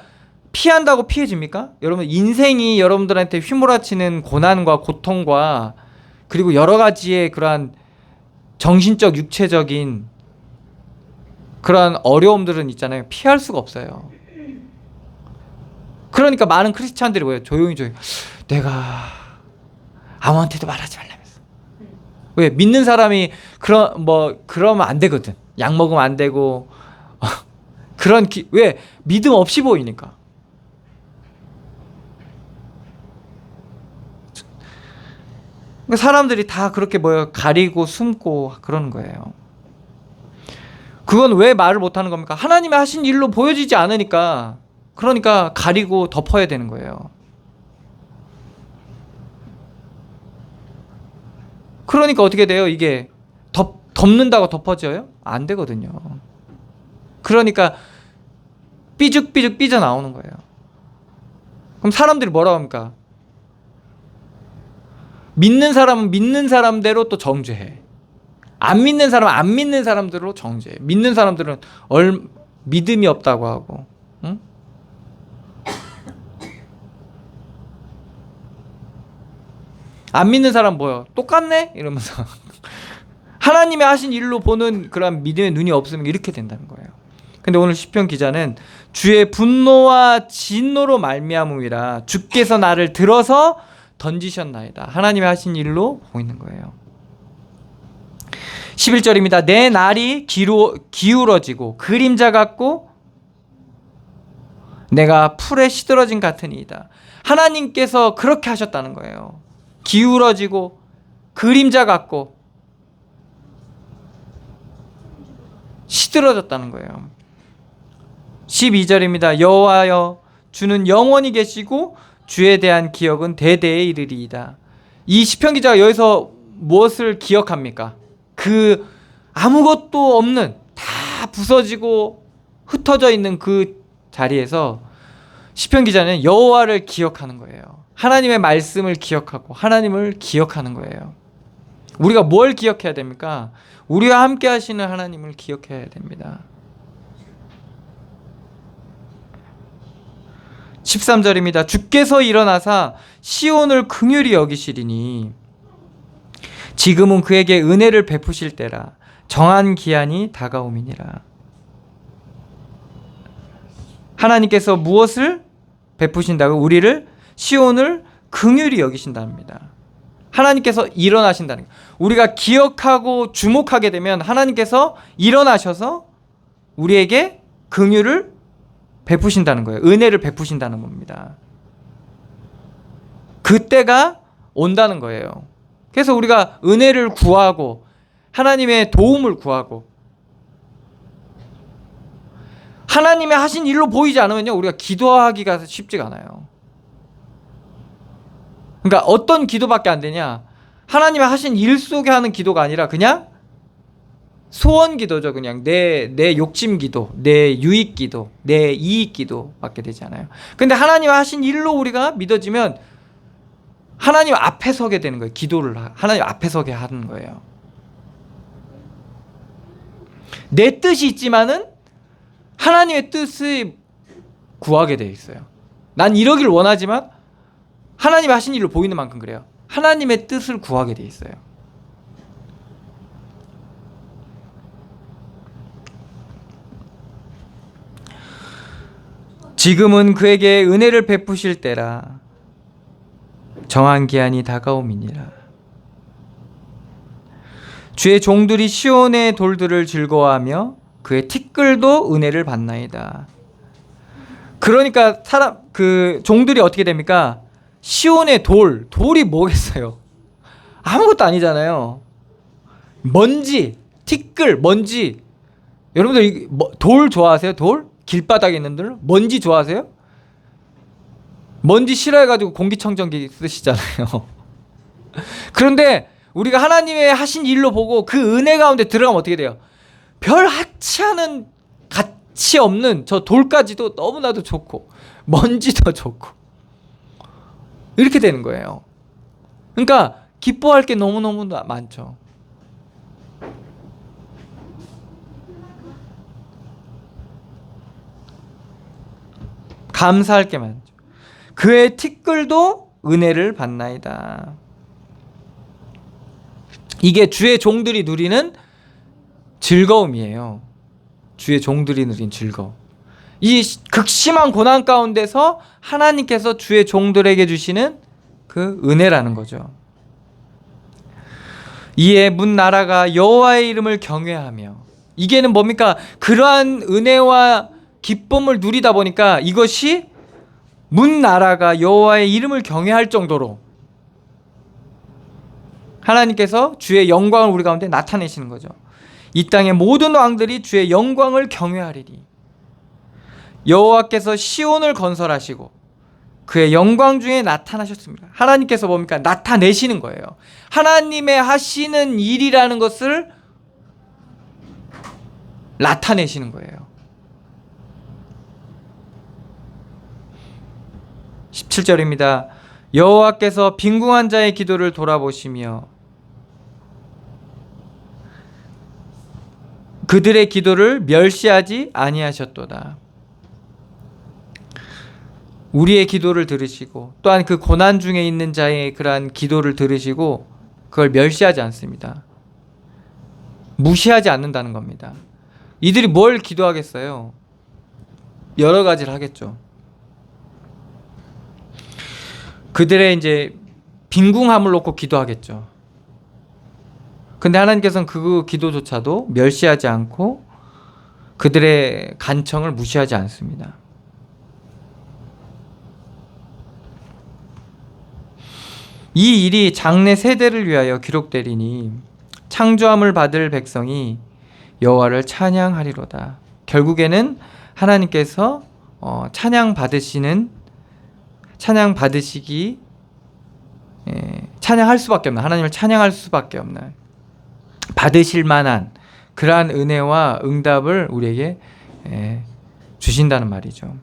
A: 피한다고 피해집니까? 여러분, 인생이 여러분들한테 휘몰아치는 고난과 고통과 그리고 여러 가지의 그러한 정신적, 육체적인 그러한 어려움들은 있잖아요. 피할 수가 없어요. 그러니까 많은 크리스찬들이 뭐예요? 조용히 내가 아무한테도 말하지 말라면서. 왜? 믿는 사람이 그러면 안 되거든. 약 먹으면 안 되고 왜? 믿음 없이 보이니까. 사람들이 다 그렇게 가리고 숨고 그러는 거예요. 그건 왜 말을 못하는 겁니까? 하나님이 하신 일로 보여지지 않으니까. 그러니까 가리고 덮어야 되는 거예요. 그러니까 어떻게 돼요? 이게 덮는다고 덮어져요? 안 되거든요. 그러니까 삐죽삐죽 삐져나오는 거예요. 그럼 사람들이 뭐라고 합니까? 믿는 사람은 믿는 사람대로 또 정죄해. 안 믿는 사람은 안 믿는 사람대로 정죄해. 믿는 사람들은 믿음이 없다고 하고, 응? 안 믿는 사람 뭐야? 똑같네? 이러면서 하나님의 하신 일로 보는 그런 믿음의 눈이 없으면 이렇게 된다는 거예요. 근데 오늘 시편 기자는 주의 분노와 진노로 말미암음이라 주께서 나를 들어서 던지셨나이다. 하나님의 하신 일로 보이는 거예요. 11절입니다. 내 날이 기울어지고 그림자 같고 내가 풀에 시들어진 같으니이다. 하나님께서 그렇게 하셨다는 거예요. 기울어지고 그림자 같고 시들어졌다는 거예요. 12절입니다. 여호와여 주는 영원히 계시고 주에 대한 기억은 대대에 이르리이다. 이 시편 기자가 여기서 무엇을 기억합니까? 그 아무것도 없는 다 부서지고 흩어져 있는 그 자리에서 시편 기자는 여호와를 기억하는 거예요. 하나님의 말씀을 기억하고 하나님을 기억하는 거예요. 우리가 뭘 기억해야 됩니까? 우리와 함께 하시는 하나님을 기억해야 됩니다. 13절입니다. 주께서 일어나사 시온을 긍휼히 여기시리니 지금은 그에게 은혜를 베푸실 때라 정한 기한이 다가옴이니라. 하나님께서 무엇을 베푸신다고? 우리를 시온을 긍휼히 여기신답니다. 하나님께서 일어나신다는 거예요. 우리가 기억하고 주목하게 되면 하나님께서 일어나셔서 우리에게 긍휼을 베푸신다는 거예요. 은혜를 베푸신다는 겁니다. 그때가 온다는 거예요. 그래서 우리가 은혜를 구하고 하나님의 도움을 구하고 하나님의 하신 일로 보이지 않으면요, 우리가 기도하기가 쉽지가 않아요. 그러니까 어떤 기도밖에 안 되냐? 하나님의 하신 일 속에 하는 기도가 아니라 그냥 소원 기도죠. 그냥 내 욕심 기도, 내 유익 기도, 내 이익 기도밖에 되지 않아요. 근데 하나님 하신 일로 우리가 믿어지면 하나님 앞에 서게 되는 거예요. 기도를 하나님 앞에 서게 하는 거예요. 내 뜻이 있지만은 하나님의 뜻을 구하게 되어 있어요. 난 이러길 원하지만 하나님이 하신 일로 보이는 만큼 그래요. 하나님의 뜻을 구하게 되어 있어요. 지금은 그에게 은혜를 베푸실 때라 정한 기한이 다가옴이니라. 주의 종들이 시온의 돌들을 즐거워하며 그의 티끌도 은혜를 받나이다. 그러니까 종들이 어떻게 됩니까? 시온의 돌이 뭐겠어요? 아무것도 아니잖아요. 먼지, 티끌, 먼지. 여러분들 돌 좋아하세요? 돌? 길바닥에 있는 돌? 먼지 좋아하세요? 먼지 싫어해가지고 공기청정기 쓰시잖아요. 그런데 우리가 하나님의 하신 일로 보고 그 은혜 가운데 들어가면 어떻게 돼요? 별 하찮은 가치 없는 저 돌까지도 너무나도 좋고 먼지도 좋고 이렇게 되는 거예요. 그러니까 기뻐할 게 너무너무 많죠. 감사할 게 많죠. 그의 티끌도 은혜를 받나이다. 이게 주의 종들이 누리는 즐거움이에요. 주의 종들이 누린 즐거움. 이 극심한 고난 가운데서 하나님께서 주의 종들에게 주시는 그 은혜라는 거죠. 이에 문 나라가 여호와의 이름을 경외하며, 이게는 뭡니까? 그러한 은혜와 기쁨을 누리다 보니까 이것이 문 나라가 여호와의 이름을 경외할 정도로 하나님께서 주의 영광을 우리 가운데 나타내시는 거죠. 이 땅의 모든 왕들이 주의 영광을 경외하리니 여호와께서 시온을 건설하시고 그의 영광 중에 나타나셨습니다. 하나님께서 뭡니까? 나타내시는 거예요. 하나님의 하시는 일이라는 것을 나타내시는 거예요. 17절입니다. 여호와께서 빈궁한 자의 기도를 돌아보시며 그들의 기도를 멸시하지 아니하셨도다. 우리의 기도를 들으시고 또한 그 고난 중에 있는 자의 그러한 기도를 들으시고 그걸 멸시하지 않습니다. 무시하지 않는다는 겁니다. 이들이 뭘 기도하겠어요? 여러 가지를 하겠죠. 그들의 이제 빈궁함을 놓고 기도하겠죠. 근데 하나님께서는 그 기도조차도 멸시하지 않고 그들의 간청을 무시하지 않습니다. 이 일이 장래 세대를 위하여 기록되리니 창조함을 받을 백성이 여호와를 찬양하리로다. 결국에는 하나님께서 찬양 받으시기, 찬양할 수밖에 없는, 하나님을 찬양할 수밖에 없는, 받으실 만한 그러한 은혜와 응답을 우리에게 주신다는 말이죠.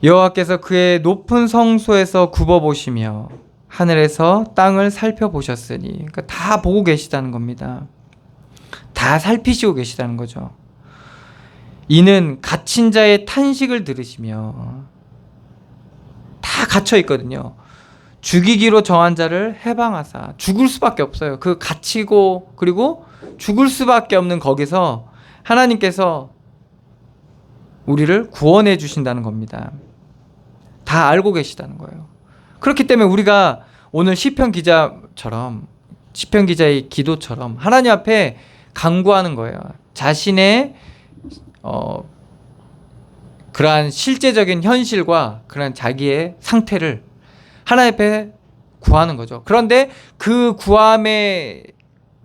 A: 여호와께서 그의 높은 성소에서 굽어보시며 하늘에서 땅을 살펴보셨으니, 그러니까 다 보고 계시다는 겁니다. 다 살피시고 계시다는 거죠. 이는 갇힌 자의 탄식을 들으시며, 다 갇혀 있거든요. 죽이기로 정한 자를 해방하사, 죽을 수밖에 없어요. 그 갇히고 그리고 죽을 수밖에 없는 거기서 하나님께서 우리를 구원해 주신다는 겁니다. 다 알고 계시다는 거예요. 그렇기 때문에 우리가 오늘 시편 기자의 기도처럼 하나님 앞에 간구하는 거예요. 자신의 그러한 실제적인 현실과 그러한 자기의 상태를 하나님 앞에 구하는 거죠. 그런데 그 구함의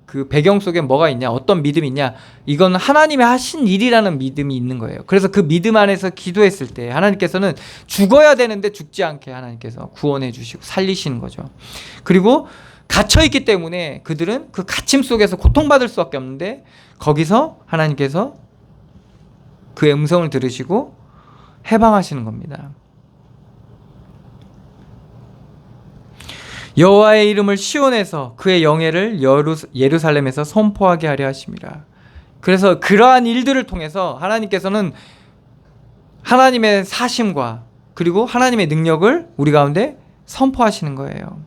A: 그 배경 속에 뭐가 있냐, 어떤 믿음이 있냐, 이건 하나님이 하신 일이라는 믿음이 있는 거예요. 그래서 그 믿음 안에서 기도했을 때 하나님께서는 죽어야 되는데 죽지 않게 하나님께서 구원해 주시고 살리시는 거죠. 그리고 갇혀있기 때문에 그들은 그 갇힘 속에서 고통받을 수밖에 없는데, 거기서 하나님께서 그의 음성을 들으시고 해방하시는 겁니다. 여호와의 이름을 시온에서 그의 영예를 예루살렘에서 선포하게 하려 하심이라. 그래서 그러한 일들을 통해서 하나님께서는 하나님의 사심과 그리고 하나님의 능력을 우리 가운데 선포하시는 거예요.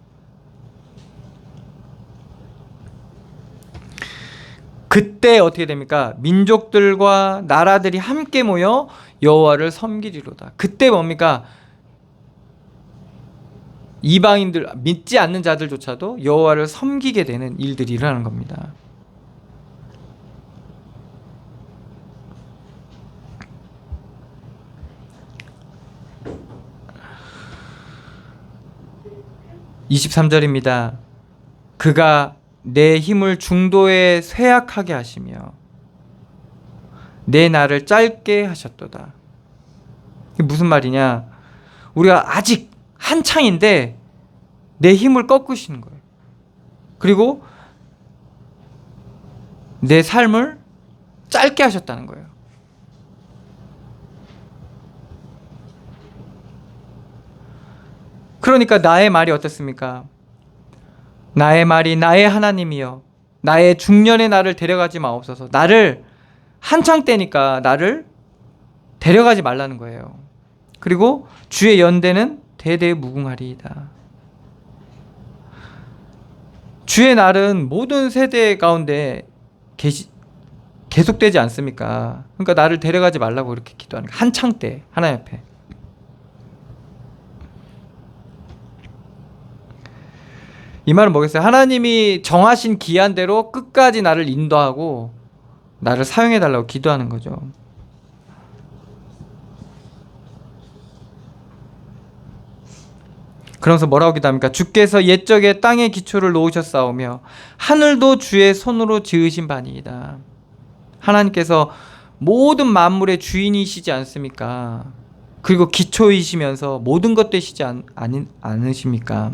A: 그때 어떻게 됩니까? 민족들과 나라들이 함께 모여 여호와를 섬기리로다. 그때 뭡니까? 이방인들, 믿지 않는 자들조차도 여호와를 섬기게 되는 일들이 일어나는 겁니다. (23절입니다) 그가 내 힘을 중도에 쇠약하게 하시며 내 날을 짧게 하셨도다. 이게 무슨 말이냐? 우리가 아직 한창인데 내 힘을 꺾으시는 거예요. 그리고 내 삶을 짧게 하셨다는 거예요. 그러니까 나의 말이 어떻습니까? 나의 말이 나의 하나님이여 나의 중년의 나를 데려가지 마옵소서. 나를 한창 때니까 나를 데려가지 말라는 거예요. 그리고 주의 연대는 대대 무궁하리이다. 주의 날은 모든 세대 가운데 계속되지 않습니까? 그러니까 나를 데려가지 말라고 이렇게 기도하는 거예요. 한창 때 하나님 앞에. 이 말은 뭐겠어요? 하나님이 정하신 기한대로 끝까지 나를 인도하고 나를 사용해달라고 기도하는 거죠. 그러면서 뭐라고 기도합니까? 주께서 옛적에 땅의 기초를 놓으셨사오며 하늘도 주의 손으로 지으신 바니이다. 하나님께서 모든 만물의 주인이시지 않습니까? 그리고 기초이시면서 모든 것 되시지 않으십니까?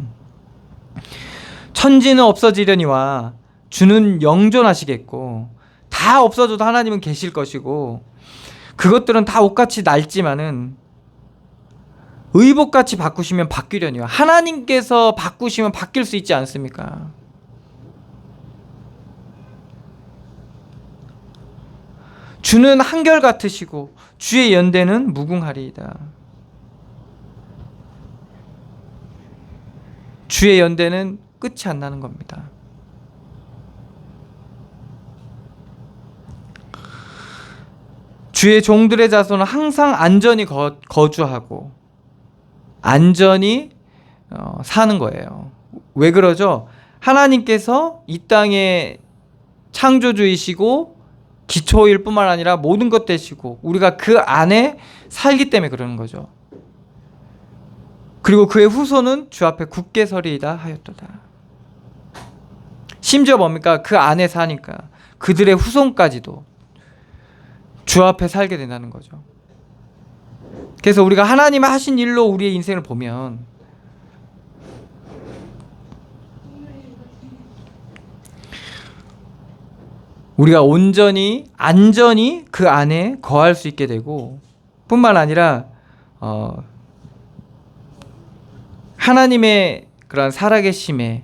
A: 천지는 없어지려니와 주는 영존하시겠고, 다 없어져도 하나님은 계실 것이고, 그것들은 다 옷같이 낡지만은 의복같이 바꾸시면 바뀌려니와, 하나님께서 바꾸시면 바뀔 수 있지 않습니까? 주는 한결같으시고 주의 연대는 무궁하리이다. 주의 연대는 끝이 안 나는 겁니다. 주의 종들의 자손은 항상 안전히 거주하고 안전히 사는 거예요. 왜 그러죠? 하나님께서 이 땅의 창조주이시고 기초일 뿐만 아니라 모든 것 되시고 우리가 그 안에 살기 때문에 그러는 거죠. 그리고 그의 후손은 주 앞에 굳게 서리이다 하였도다. 심지어 뭡니까? 그 안에 사니까 그들의 후손까지도 주 앞에 살게 된다는 거죠. 그래서 우리가 하나님이 하신 일로 우리의 인생을 보면 우리가 온전히 안전히 그 안에 거할 수 있게 되고, 뿐만 아니라 하나님의 그런 살아계심의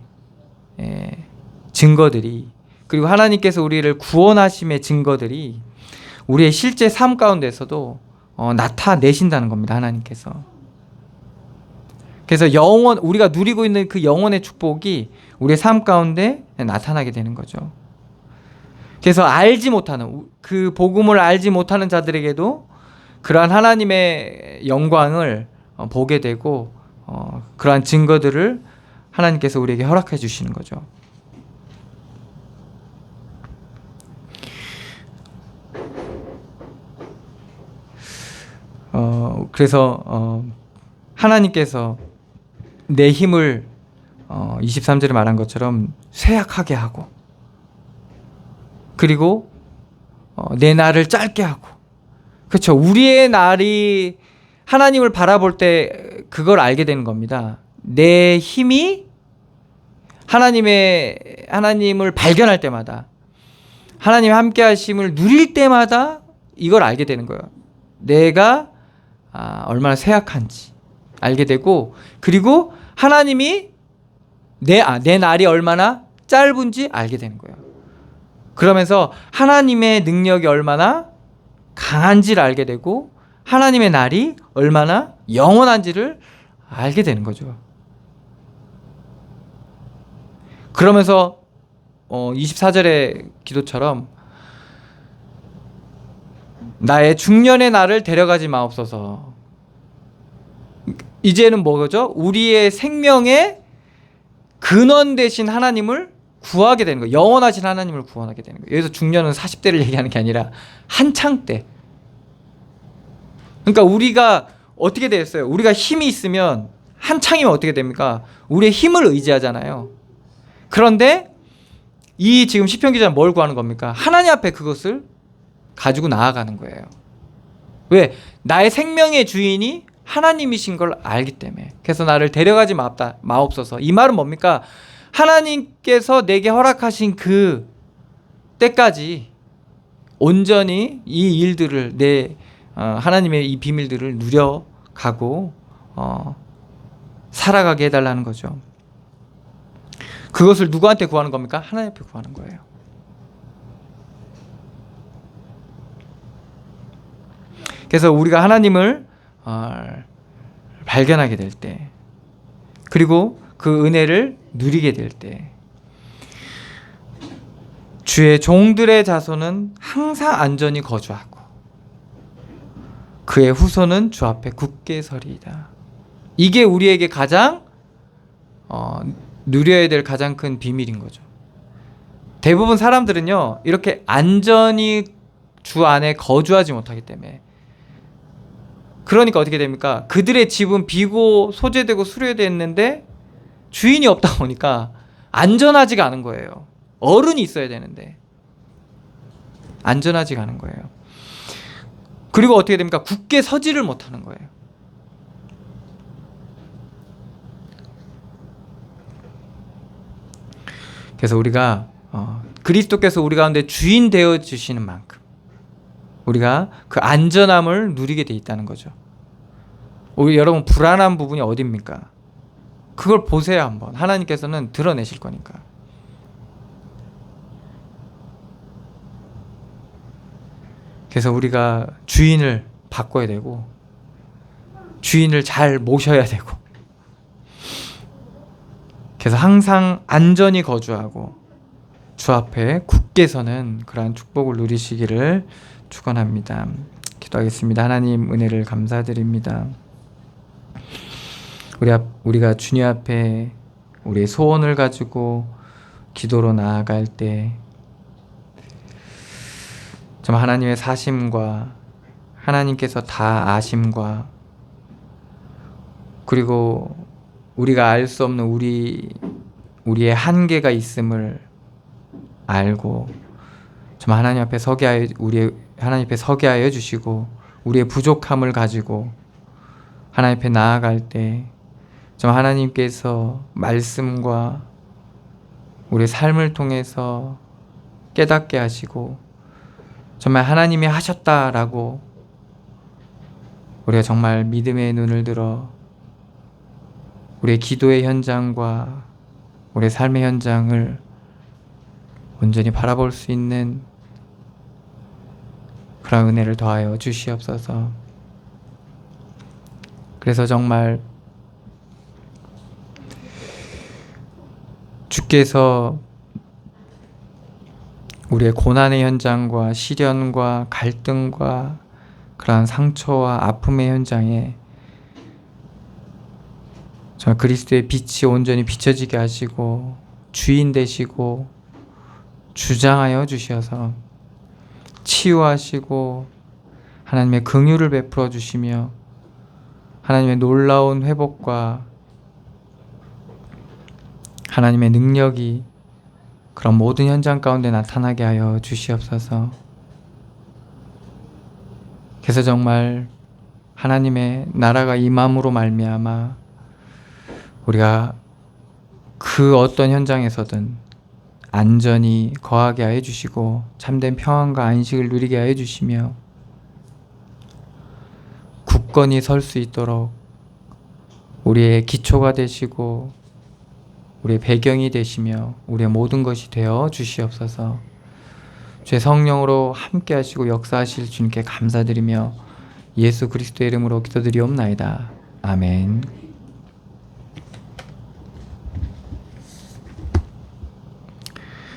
A: 증거들이, 그리고 하나님께서 우리를 구원하심의 증거들이 우리의 실제 삶 가운데서도 나타내신다는 겁니다. 하나님께서. 그래서 우리가 누리고 있는 그 영원의 축복이 우리의 삶 가운데 나타나게 되는 거죠. 그래서 알지 못하는, 그 복음을 알지 못하는 자들에게도 그러한 하나님의 영광을 보게 되고 그러한 증거들을 하나님께서 우리에게 허락해 주시는 거죠. 그래서 하나님께서 내 힘을 23절에 말한 것처럼 쇠약하게 하고, 그리고 내 날을 짧게 하고, 그렇죠. 우리의 날이 하나님을 바라볼 때 그걸 알게 되는 겁니다. 내 힘이 하나님을 발견할 때마다, 하나님의 함께 하심을 누릴 때마다 이걸 알게 되는 거예요. 내가 얼마나 쇠약한지 알게 되고, 그리고 하나님이 내 날이 얼마나 짧은지 알게 되는 거예요. 그러면서 하나님의 능력이 얼마나 강한지를 알게 되고, 하나님의 날이 얼마나 영원한지를 알게 되는 거죠. 그러면서 24절의 기도처럼 나의 중년의 날을 데려가지 마옵소서. 이제는 뭐죠? 우리의 생명의 근원 되신 하나님을 구하게 되는 거예요. 영원하신 하나님을 구하게 되는 거예요. 여기서 중년은 40대를 얘기하는 게 아니라 한창 때. 그러니까 우리가 어떻게 되었어요? 우리가 힘이 있으면, 한창이면 어떻게 됩니까? 우리의 힘을 의지하잖아요. 그런데 이 지금 시편 기자는 뭘 구하는 겁니까? 하나님 앞에 그것을 가지고 나아가는 거예요. 왜? 나의 생명의 주인이 하나님이신 걸 알기 때문에. 그래서 나를 데려가지 마옵소서. 이 말은 뭡니까? 하나님께서 내게 허락하신 그 때까지 온전히 이 일들을, 하나님의 이 비밀들을 누려가고 살아가게 해달라는 거죠. 그것을 누구한테 구하는 겁니까? 하나님 앞에 구하는 거예요. 그래서 우리가 하나님을 발견하게 될 때, 그리고 그 은혜를 누리게 될 때, 주의 종들의 자손은 항상 안전히 거주하고 그의 후손은 주 앞에 굳게 서리이다. 이게 우리에게 가장 누려야 될 가장 큰 비밀인 거죠. 대부분 사람들은요, 이렇게 안전히 주 안에 거주하지 못하기 때문에, 그러니까 어떻게 됩니까? 그들의 집은 비고 소재되고 수료됐는데 주인이 없다 보니까 안전하지가 않은 거예요. 어른이 있어야 되는데 안전하지가 않은 거예요. 그리고 어떻게 됩니까? 굳게 서지를 못하는 거예요. 그래서 우리가 그리스도께서 우리 가운데 주인 되어 주시는 만큼 우리가 그 안전함을 누리게 돼 있다는 거죠. 우리 여러분, 불안한 부분이 어디입니까? 그걸 보세요. 한번 하나님께서는 드러내실 거니까. 그래서 우리가 주인을 바꿔야 되고, 주인을 잘 모셔야 되고, 그래서 항상 안전히 거주하고 주 앞에 굳게 서는 그러한 축복을 누리시기를 축원합니다. 기도하겠습니다. 하나님, 은혜를 감사드립니다. 우리가 주님 앞에 우리의 소원을 가지고 기도로 나아갈 때 정말 하나님의 사심과 하나님께서 다 아심과 그리고 우리가 알 수 없는 우리의 한계가 있음을 알고 정말 하나님 앞에 하나님 앞에 서게 하여 주시고 우리의 부족함을 가지고 하나님 앞에 나아갈 때 정말 하나님께서 말씀과 우리의 삶을 통해서 깨닫게 하시고 정말 하나님이 하셨다라고 우리가 정말 믿음의 눈을 들어 우리의 기도의 현장과 우리의 삶의 현장을 온전히 바라볼 수 있는 그런 은혜를 더하여 주시옵소서. 그래서 정말 주께서 우리의 고난의 현장과 시련과 갈등과 그러한 상처와 아픔의 현장에 정말 그리스도의 빛이 온전히 비춰지게 하시고 주인 되시고 주장하여 주셔서 치유하시고 하나님의 긍휼을 베풀어 주시며 하나님의 놀라운 회복과 하나님의 능력이 그런 모든 현장 가운데 나타나게 하여 주시옵소서. 그래서 정말 하나님의 나라가 임함으로 말미암아 우리가 그 어떤 현장에서든 안전히 거하게 하여 주시고 참된 평안과 안식을 누리게 하여 주시며 굳건히 설 수 있도록 우리의 기초가 되시고 우리의 배경이 되시며 우리의 모든 것이 되어 주시옵소서. 주의 성령으로 함께 하시고 역사하실 주님께 감사드리며 예수 그리스도의 이름으로 기도드리옵나이다. 아멘.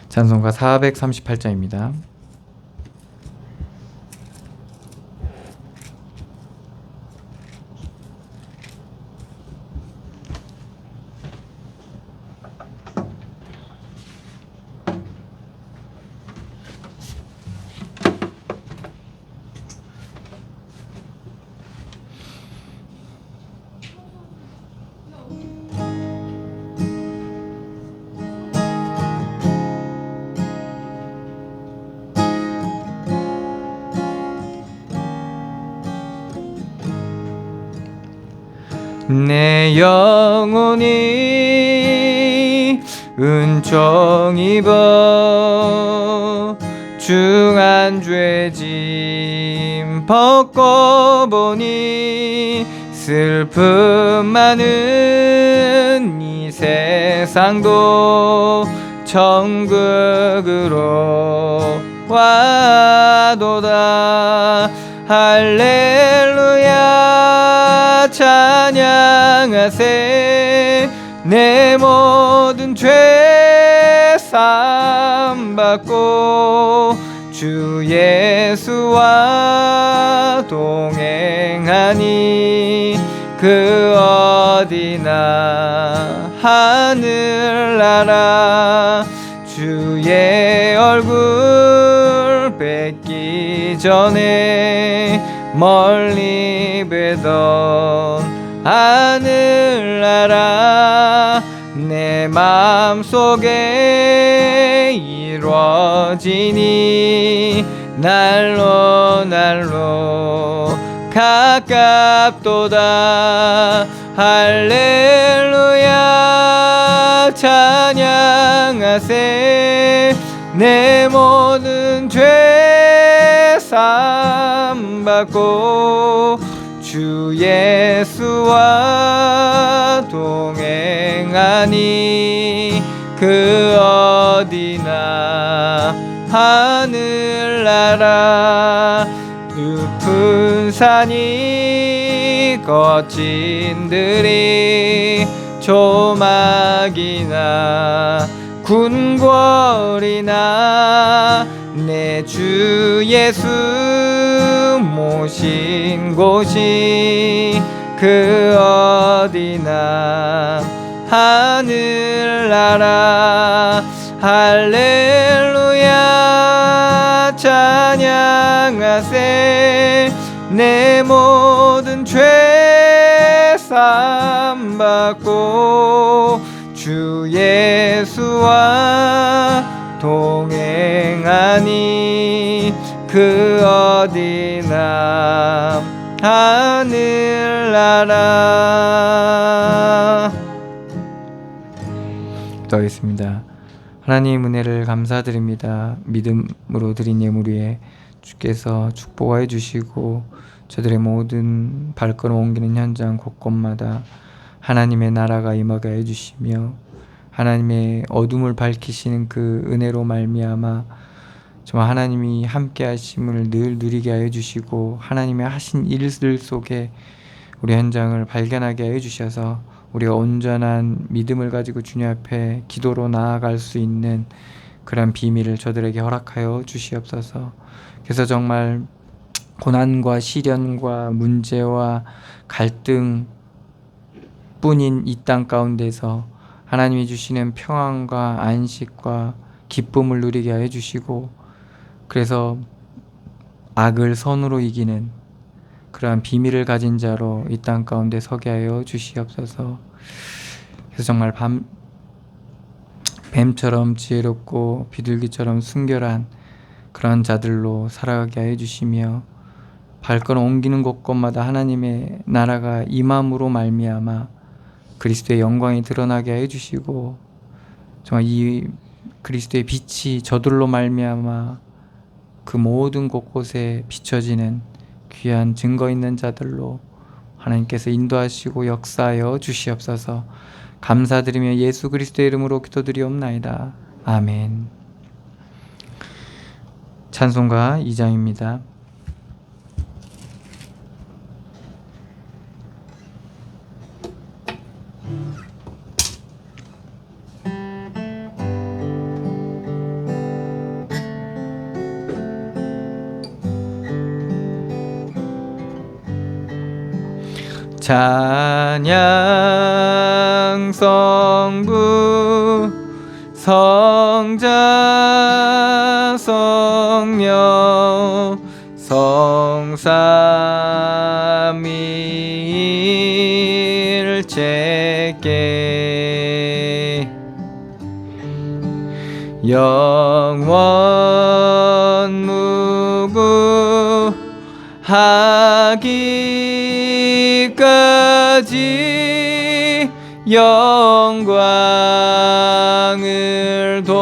A: 찬송가 438장입니다. 내 영혼이 은총 입어 중한 죄짐 벗고보니 슬픔 많은 이 세상도 천국으로 와도다. 할렐루야 찬양하세. 내 모든 죄 사함받고 주 예수와 동행하니 그 어디나 하늘나라 주의 얼굴 뵙기 전에 멀리 뵈던 하늘나라 내 마음속에 이루어지니 날로 날로 가깝도다. 할렐루야 찬양하세. 내 모든 죄 사함받고 주 예수와 동행하니 그 어디나 하늘나라 높은 산이 거친 들이 조막이나 궁궐이나 내 주 예수 모신 곳이 그 어디나 하늘나라 할렐루야 찬양하세. 내 모든 죄 사 받고 주 예수와 동행하니 그 어디나 하늘나라. 기도하겠습니다. 하나님 은혜를 감사드립니다. 믿음으로 드린 예물 위에 주께서 축복하여 주시고 저들의 모든 발걸음 옮기는 현장 곳곳마다 하나님의 나라가 임하게 해주시며 하나님의 어둠을 밝히시는 그 은혜로 말미암아 정말 하나님이 함께 하심을 늘 누리게 하여 주시고 하나님의 하신 일들 속에 우리 현장을 발견하게 하여 주셔서 우리가 온전한 믿음을 가지고 주님 앞에 기도로 나아갈 수 있는 그런 비밀을 저들에게 허락하여 주시옵소서. 그래서 정말 고난과 시련과 문제와 갈등 뿐인 이 땅 가운데서 하나님이 주시는 평안과 안식과 기쁨을 누리게 하여 주시고 그래서 악을 선으로 이기는 그러한 비밀을 가진 자로 이 땅 가운데 서게 하여 주시옵소서. 그래서 정말 뱀처럼 지혜롭고 비둘기처럼 순결한 그런 자들로 살아가게 하여 주시며 발걸음 옮기는 곳곳마다 하나님의 나라가 임함으로 말미암아 그리스도의 영광이 드러나게 하여 주시고 정말 이 그리스도의 빛이 저들로 말미암아 그 모든 곳곳에 비춰지는 귀한 증거 있는 자들로 하나님께서 인도하시고 역사하여 주시옵소서. 감사드리며 예수 그리스도의 이름으로 기도드리옵나이다. 아멘. 찬송가 2장입니다. 찬양 성부 성자 성령 성삼위일체께 영원 무궁하기까지 영광을 돌리세.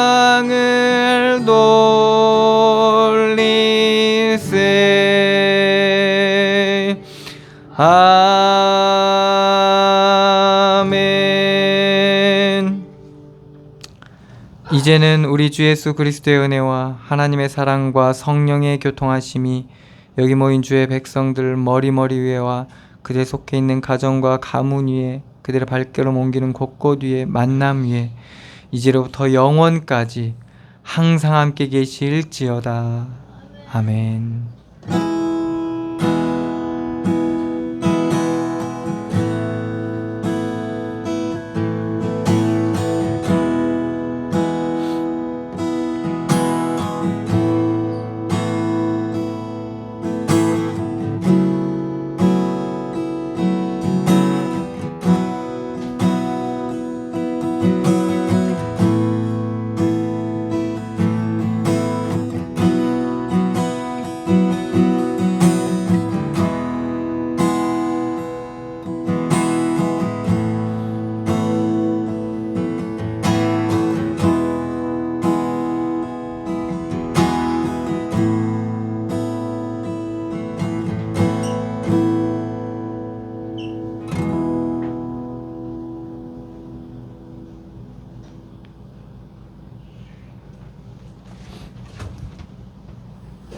A: 영광을 돌리세. 아멘. 이제는 우리 주 예수 그리스도의 은혜와 하나님의 사랑과 성령의 교통하심이 여기 모인 주의 백성들 머리머리 위에와 그들 속해 있는 가정과 가문 위에 그들의 발걸음 옮기는 곳곳 위에 만남 위에 이제로부터 영원까지 항상 함께 계실지어다. 아멘.